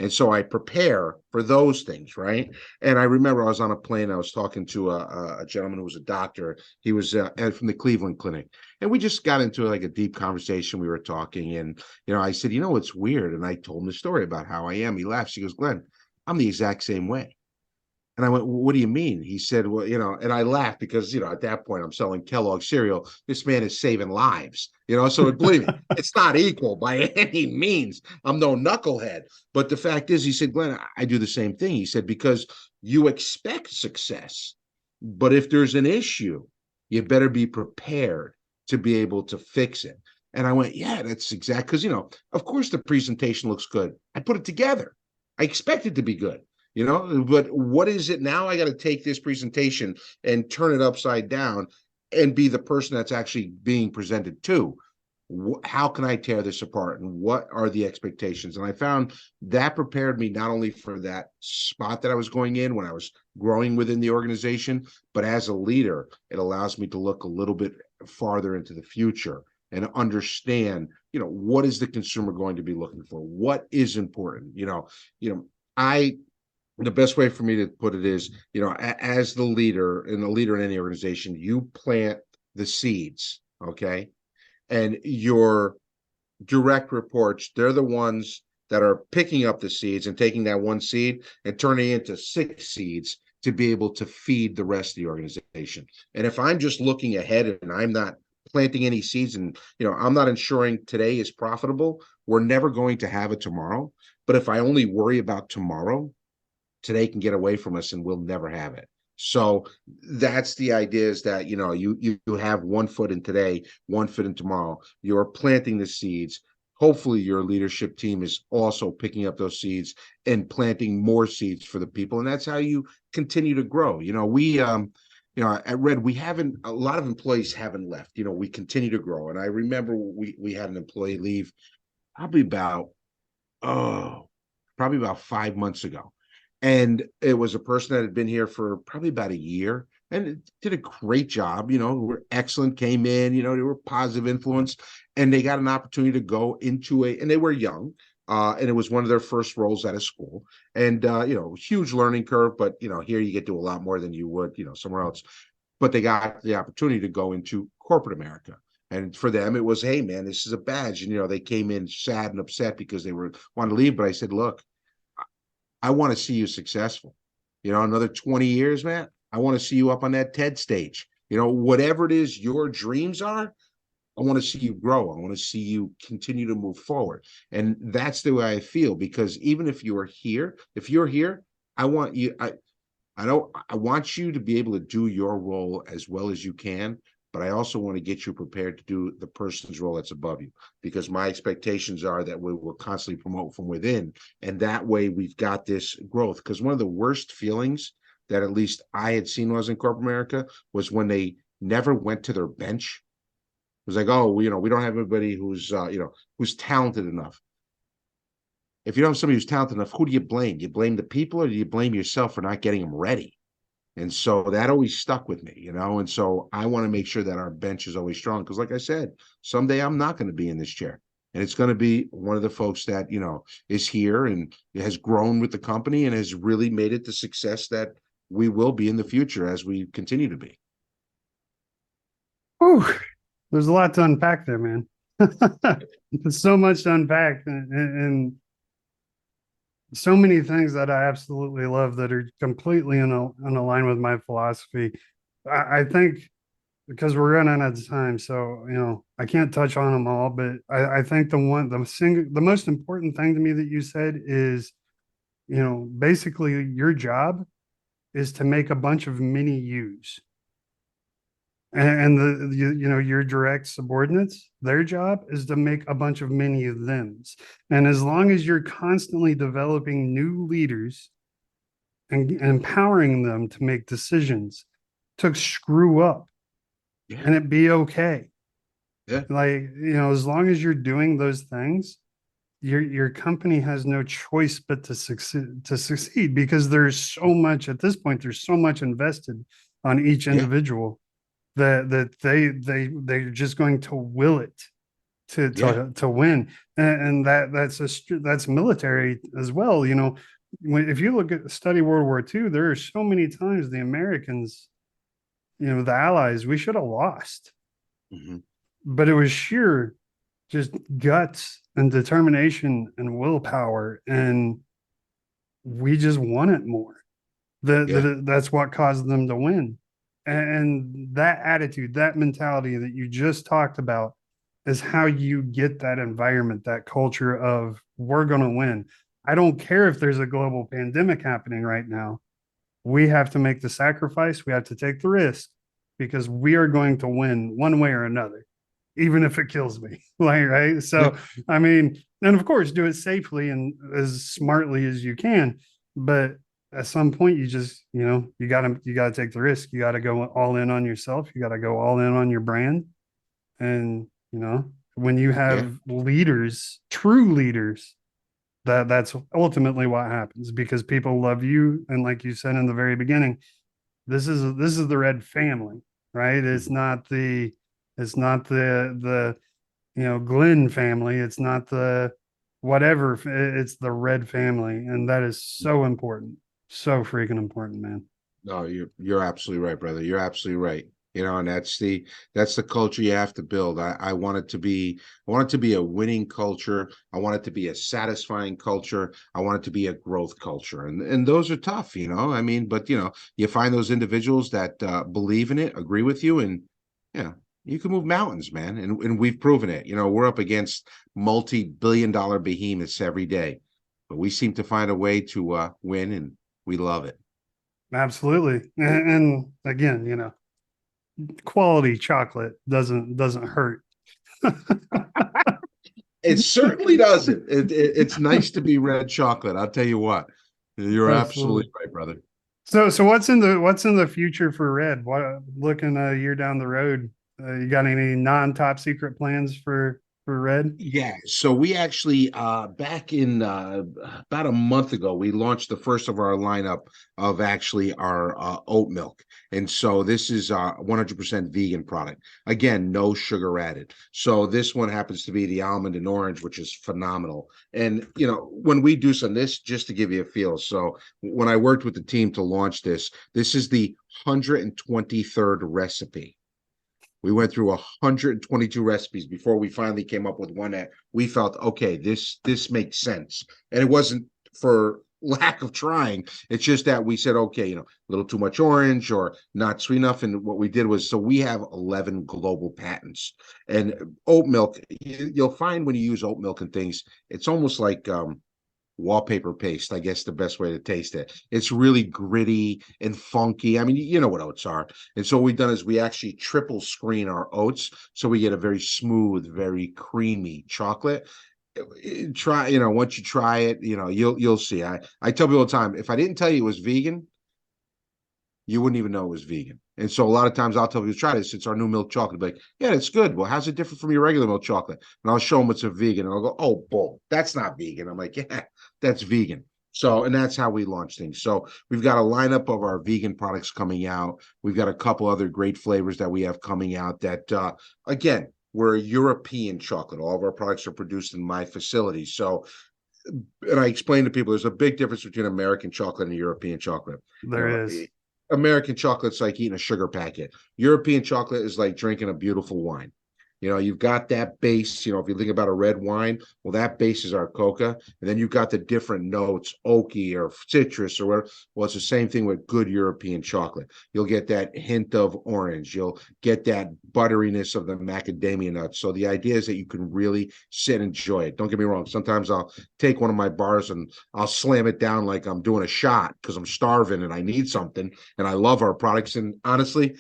And so I prepare for those things, right? And I remember I was on a plane. I was talking to a gentleman who was a doctor. He was from the Cleveland Clinic, and we just got into like a deep conversation. We were talking, and I said, it's weird, and I told him the story about how I am. He laughs. He goes, Glenn, I'm the exact same way. And I went, well, what do you mean? He said, well, and I laughed because, at that point I'm selling Kellogg cereal. This man is saving lives, so believe me, it's not equal by any means. I'm no knucklehead. But the fact is, he said, Glenn, I do the same thing. He said, because you expect success, but if there's an issue, you better be prepared to be able to fix it. And I went, yeah, that's exact. Because, of course the presentation looks good. I put it together. I expect it to be good. But what is it now? I got to take this presentation and turn it upside down and be the person that's actually being presented to. How can I tear this apart, and what are the expectations? And I found that prepared me not only for that spot that I was going in when I was growing within the organization, but as a leader, it allows me to look a little bit farther into the future and understand, what is the consumer going to be looking for? What is important? I the best way for me to put it is, as the leader and the leader in any organization, you plant the seeds, okay? And your direct reports, they're the ones that are picking up the seeds and taking that one seed and turning it into six seeds to be able to feed the rest of the organization. And if I'm just looking ahead and I'm not planting any seeds and, I'm not ensuring today is profitable, we're never going to have it tomorrow. But if I only worry about tomorrow, today can get away from us and we'll never have it. So that's the idea, is that you have 1 foot in today, 1 foot in tomorrow. You're planting the seeds. Hopefully your leadership team is also picking up those seeds and planting more seeds for the people, and that's how you continue to grow. We at Red, we haven't, a lot of employees haven't left. We continue to grow. And I remember we had an employee leave probably about oh probably about 5 months ago, and it was a person that had been here for probably about a year. and it did a great job. You know, were excellent, came in, you know, they were positive influence, and they got an opportunity to go into and they were young. And it was one of their first roles out of school, and you know, huge learning curve. But you know, here you get to a lot more than you would, you know, somewhere else. But they got the opportunity to go into corporate America, and for them, it was, hey, man, this is a badge. And you know, they came in sad and upset because they were wanting to leave. But I said, look, I want to see you successful. You know, another 20 years, man. I want to see you up on that TED stage. You know, whatever it is your dreams are, I want to see you grow. I want to see you continue to move forward. And that's the way I feel, because even if you're here, I want you, I want you to be able to do your role as well as you can, but I also want to get you prepared to do the person's role that's above you, because my expectations are that we will constantly promote from within. And that way we've got this growth. Because one of the worst feelings that at least I had seen was in corporate America was when they never went to their bench. It was like, oh, you know, we don't have anybody who's, you know, who's talented enough. If you don't have somebody who's talented enough, who do you blame? Do you blame the people, or do you blame yourself for not getting them ready? And so that always stuck with me, you know. And so I want to make sure that our bench is always strong, because like I said, someday I'm not going to be in this chair, and it's going to be one of the folks that, you know, is here and has grown with the company and has really made it the success that we will be in the future as we continue to be. Whew, there's a lot to unpack there, man. There's so much to unpack, and so many things that I absolutely love that are completely in line with my philosophy. I think because we're running out of time, so you know I can't touch on them all, but I think the most important thing to me that you said is, you know, basically your job is to make a bunch of mini yous. And you know, your direct subordinates, their job is to make a bunch of many of thems. And as long as you're constantly developing new leaders and empowering them to make decisions, to screw up, Yeah. and it be okay. Yeah. Like, you know, as long as you're doing those things, your company has no choice but to succeed, because there's so much at this point, there's so much invested on each Yeah. individual that they're just going to will it Yeah. to win. And that's military as well. You know, if you look at study World War II, there are so many times the Americans, you know, the Allies, we should have lost, Mhm. but it was sheer just guts and determination and willpower, and we just want it more. Yeah. That's what caused them to win. And that attitude, that mentality that you just talked about is how you get that environment, that culture of we're going to win. I don't care if there's a global pandemic happening right now. We have to make the sacrifice. We have to take the risk, because we are going to win one way or another, even if it kills me. Like, right. Yeah. So, I mean, and of course, do it safely and as smartly as you can. But at some point, you just, you know, you gotta take the risk. You gotta go all in on yourself. You gotta go all in on your brand. And, you know, when you Yeah. have leaders, true leaders, that's ultimately what happens, because people love you. And like you said in the very beginning, this is the Red family, right? Mhm. It's not the you know, Glenn family. It's not the whatever. It's the Red family, and that is so important, so freaking important, man. No, you're absolutely right, brother. You're absolutely right. You know, and that's the culture you have to build. I want it to be a winning culture. I want it to be a satisfying culture. I want it to be a growth culture. And those are tough, you know. I mean, but you know, you find those individuals that believe in it, agree with you, and yeah, you can move mountains, man. And we've proven it. You know, we're up against multi-billion-dollar behemoths every day, but we seem to find a way to win, and we love it. Absolutely. And again, you know, quality chocolate doesn't hurt. It certainly doesn't. It's nice to be red chocolate. I'll tell you what. You're Absolutely. absolutely right, brother. So what's in the future for Red? What, looking a year down the road? You got any non top secret plans for for red? Yeah, so we actually back in about a month ago, we launched the first of our lineup of actually our oat milk. And so this is 100% vegan product. Again, no sugar added. So this one happens to be the almond and orange, which is phenomenal. And you know, when we do some this, just to give you a feel. So when I worked with the team to launch this, this is the 123rd recipe. We went through 122 recipes before we finally came up with one that we felt, okay, this makes sense. And it wasn't for lack of trying. It's just that we said, okay, you know, a little too much orange or not sweet enough. And what we did was, so we have 11 global patents. And oat milk, you'll find when you use oat milk and things, it's almost like wallpaper paste, I guess the best way to taste it. It's really gritty and funky. I mean, you know what oats are. And so what we've done is we actually triple screen our oats so we get a very smooth, very creamy chocolate. Try, you know, once you try it, you know, you'll see. I tell people all the time, if I didn't tell you it was vegan, you wouldn't even know it was vegan. And so a lot of times I'll tell people, try this. It's our new milk chocolate. Like, yeah, it's good. Well, how's it different from your regular milk chocolate? And I'll show them it's a vegan. And I'll go, oh, bull, that's not vegan. I'm like, yeah, that's vegan. So, and that's how we launch things. So we've got a lineup of our vegan products coming out. We've got a couple other great flavors that we have coming out that, again, we're a European chocolate. All of our products are produced in my facility. So, and I explain to people, there's a big difference between American chocolate and European chocolate. There is. American chocolate's like eating a sugar packet. European chocolate is like drinking a beautiful wine. You know, you've got that base, you know, if you think about a red wine, well, that base is our coca. And then you've got the different notes, oaky or citrus or whatever. Well, it's the same thing with good European chocolate. You'll get that hint of orange. You'll get that butteriness of the macadamia nuts. So the idea is that you can really sit and enjoy it. Don't get me wrong. Sometimes I'll take one of my bars and I'll slam it down like I'm doing a shot because I'm starving and I need something. And I love our products. And honestly,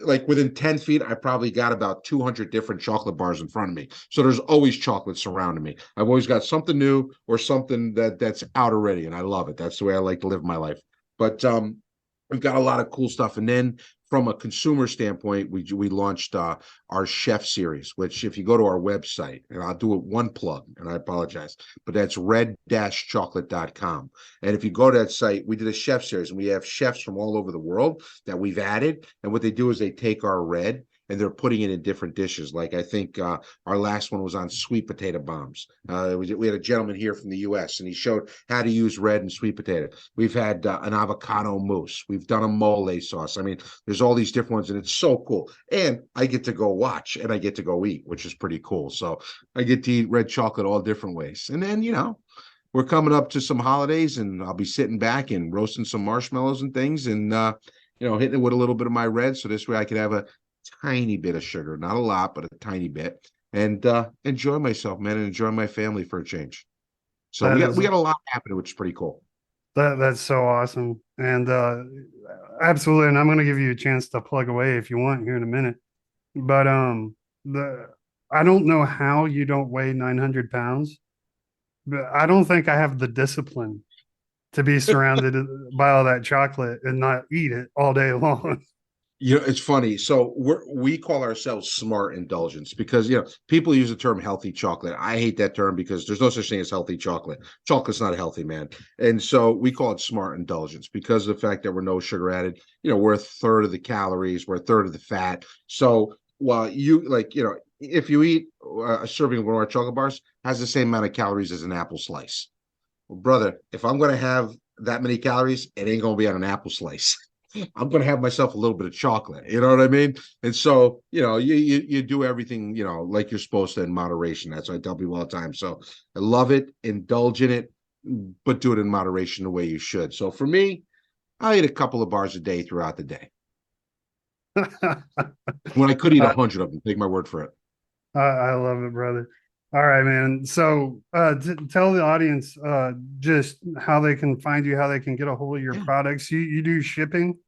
like within 10 feet, I probably got about 200 different chocolate bars in front of me. So there's always chocolate surrounding me. I've always got something new or something that's out already. And I love it. That's the way I like to live my life. But we've got a lot of cool stuff. And then from a consumer standpoint, we launched our chef series, which if you go to our website, and I'll do it one plug, and I apologize, but that's red-chocolate.com. And if you go to that site, we did a chef series, and we have chefs from all over the world that we've added. And what they do is they take our red and they're putting it in different dishes. Like I think our last one was on sweet potato bombs. We had a gentleman here from the U.S. and he showed how to use red and sweet potato. We've had an avocado mousse. We've done a mole sauce. I mean, there's all these different ones and it's so cool. And I get to go watch and I get to go eat, which is pretty cool. So I get to eat red chocolate all different ways. And then, you know, we're coming up to some holidays and I'll be sitting back and roasting some marshmallows and things and, you know, hitting it with a little bit of my red. So this way I could have a tiny bit of sugar, not a lot, but a tiny bit, and enjoy myself, man, and enjoy my family for a change. So we got a lot happening, which is pretty cool. That's so awesome. And absolutely, and I'm gonna give you a chance to plug away if you want here in a minute. But the I don't know how you don't weigh 900 pounds, but I don't think I have the discipline to be surrounded by all that chocolate and not eat it all day long. You know, it's funny. So we call ourselves smart indulgence because, you know, people use the term healthy chocolate. I hate that term because there's no such thing as healthy chocolate. Chocolate's not healthy, man. And so we call it smart indulgence because of the fact that we're no sugar added. You know, we're a third of the calories, we're a third of the fat. So while you like, you know, if you eat a serving of one of our chocolate bars, has the same amount of calories as an apple slice. Well, brother, if I'm going to have that many calories, it ain't going to be on an apple slice. I'm going to have myself a little bit of chocolate. You know what I mean? And so, you know, you do everything, you know, like you're supposed to in moderation. That's what I tell people all the time. So I love it, indulge in it, but do it in moderation the way you should. So for me, I eat a couple of bars a day throughout the day. When I could eat 100 of them, take my word for it. I love it, brother. All right, man. So tell the audience just how they can find you, how they can get a hold of your products. You do shipping,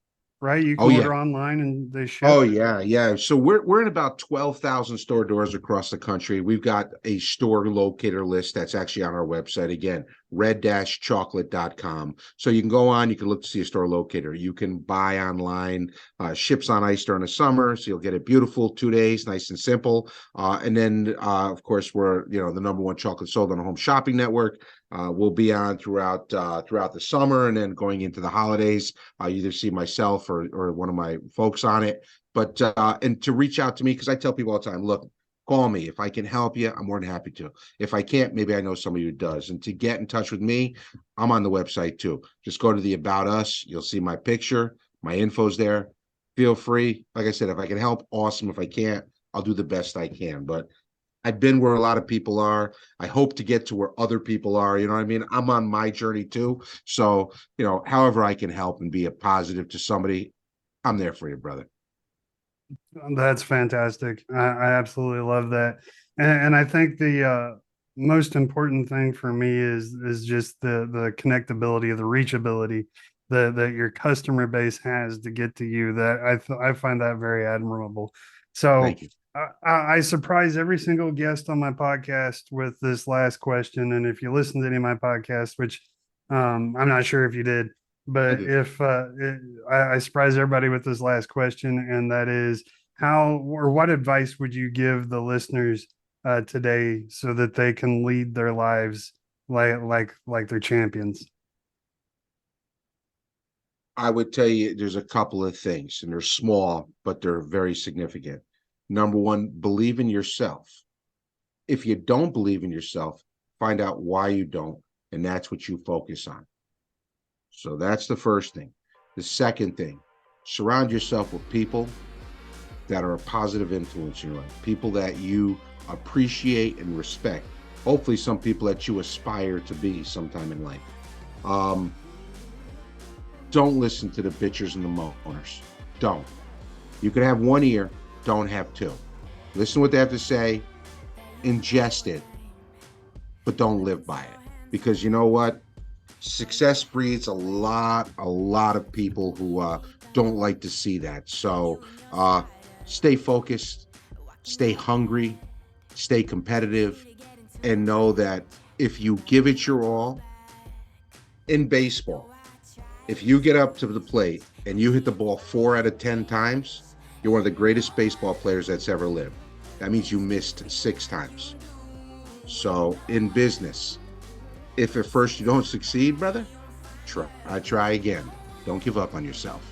right? You can order online and they ship. Oh yeah, yeah. So we're in about 12,000 store doors across the country. We've got a store locator list that's actually on our website. Again, red-chocolate.com. So you can go on, you can look to see a store locator. You can buy online, ships on ice during the summer. So you'll get it beautiful, 2 days, nice and simple. And then, of course, we're, the number one chocolate sold on the Home Shopping Network. We'll be on throughout the summer, and then going into the holidays, you either see myself or one of my folks on it. But and to reach out to me, because I tell people all the time, look, call me. If I can help you, I'm more than happy to. If I can't, maybe I know somebody who does. And to get in touch with me, I'm on the website too. Just go to the About Us. You'll see my picture. My info's there. Feel free. Like I said, if I can help, awesome. If I can't, I'll do the best I can. But I've been where a lot of people are. I hope to get to where other people are. You know what I mean? I'm on my journey too. So, however I can help and be a positive to somebody, I'm there for you, brother. That's fantastic. I absolutely love that. And I think the most important thing for me is just the connectability, the reachability that your customer base has to get to you. That I find that very admirable. So Thank you. I surprise every single guest on my podcast with this last question. And if you listen to any of my podcasts, which I'm not sure if you did, but if I surprise everybody with this last question, and that is, how or what advice would you give the listeners today so that they can lead their lives like they're champions? I would tell you there's a couple of things, and they're small, but they're very significant. Number one, believe in yourself. If you don't believe in yourself, find out why you don't, and that's what you focus on. So that's the first thing. The second thing, surround yourself with people that are a positive influence in your life, people that you appreciate and respect. Hopefully some people that you aspire to be sometime in life. Don't listen to the bitchers and the moaners. Don't. You can have one ear, don't have two. Listen to what they have to say, ingest it, but don't live by it. Because you know what? Success breeds a lot of people who don't like to see that. So stay focused, stay hungry, stay competitive, and know that if you give it your all in baseball, if you get up to the plate and you hit the ball 4 out of 10 times, you're one of the greatest baseball players that's ever lived. That means you missed 6 times. So in business, if at first you don't succeed, brother, try again. Don't give up on yourself.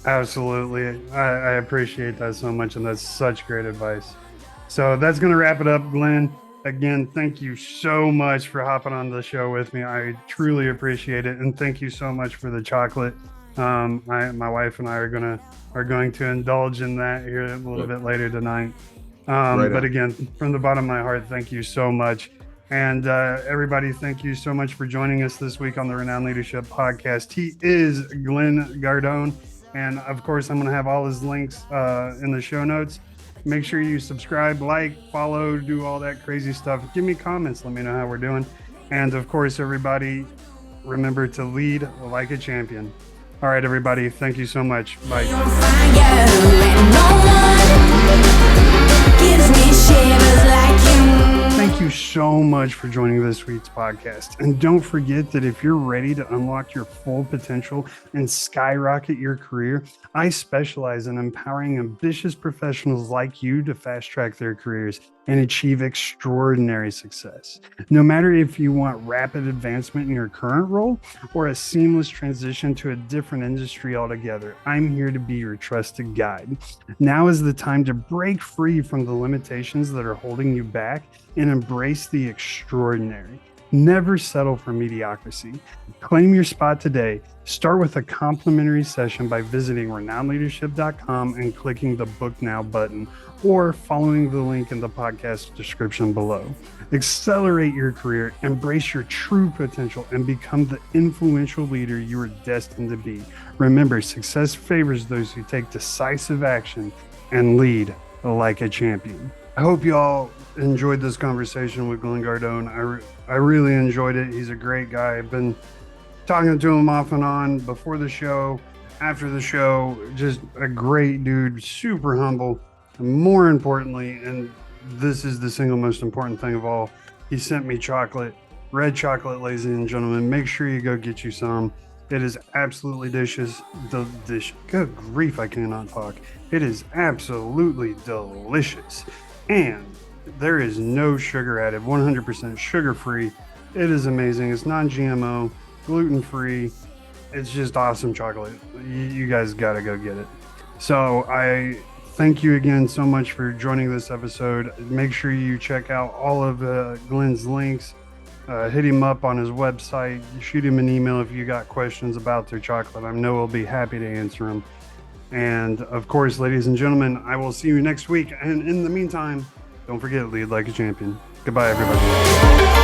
Absolutely. I appreciate that so much, and that's such great advice. So that's going to wrap it up, Glenn. Again, thank you so much for hopping on the show with me. I truly appreciate it, and thank you so much for the chocolate. My wife and I are going to indulge in that here a little bit later tonight. But again, from the bottom of my heart, thank you so much. And everybody, thank you so much for joining us this week on the Renowned Leadership Podcast. He is Glenn Gardone. And of course, I'm going to have all his links in the show notes. Make sure you subscribe, like, follow, do all that crazy stuff. Give me comments. Let me know how we're doing. And of course, everybody, remember to lead like a champion. All right, everybody. Thank you so much. Bye. Thank you so much for joining this week's podcast. And don't forget that if you're ready to unlock your full potential and skyrocket your career, I specialize in empowering ambitious professionals like you to fast track their careers and achieve extraordinary success. No matter if you want rapid advancement in your current role or a seamless transition to a different industry altogether, I'm here to be your trusted guide. Now is the time to break free from the limitations that are holding you back and embrace the extraordinary. Never settle for mediocrity. Claim your spot today. Start with a complimentary session by visiting renownedleadership.com and clicking the Book Now button, or following the link in the podcast description below. Accelerate your career, embrace your true potential, and become the influential leader you are destined to be. Remember, success favors those who take decisive action and lead like a champion. I hope you all enjoyed this conversation with Glenn Gardone. I really enjoyed it. He's a great guy. I've been talking to him off and on before the show, after the show. Just a great dude, super humble. And more importantly, and this is the single most important thing of all, he sent me chocolate red chocolate, ladies and gentlemen. Make sure you go get you some. It is absolutely delicious. Good grief, I cannot talk. It is absolutely delicious. And there is no sugar added, 100% sugar free. It is amazing. It's non GMO, gluten free. It's just awesome chocolate. You guys got to go get it. So I thank you again so much for joining this episode. Make sure you check out all of Glenn's links. Hit him up on his website. Shoot him an email if you got questions about their chocolate. I know we'll be happy to answer them. And of course, ladies and gentlemen, I will see you next week. And in the meantime, don't forget, lead like a champion. Goodbye, everybody.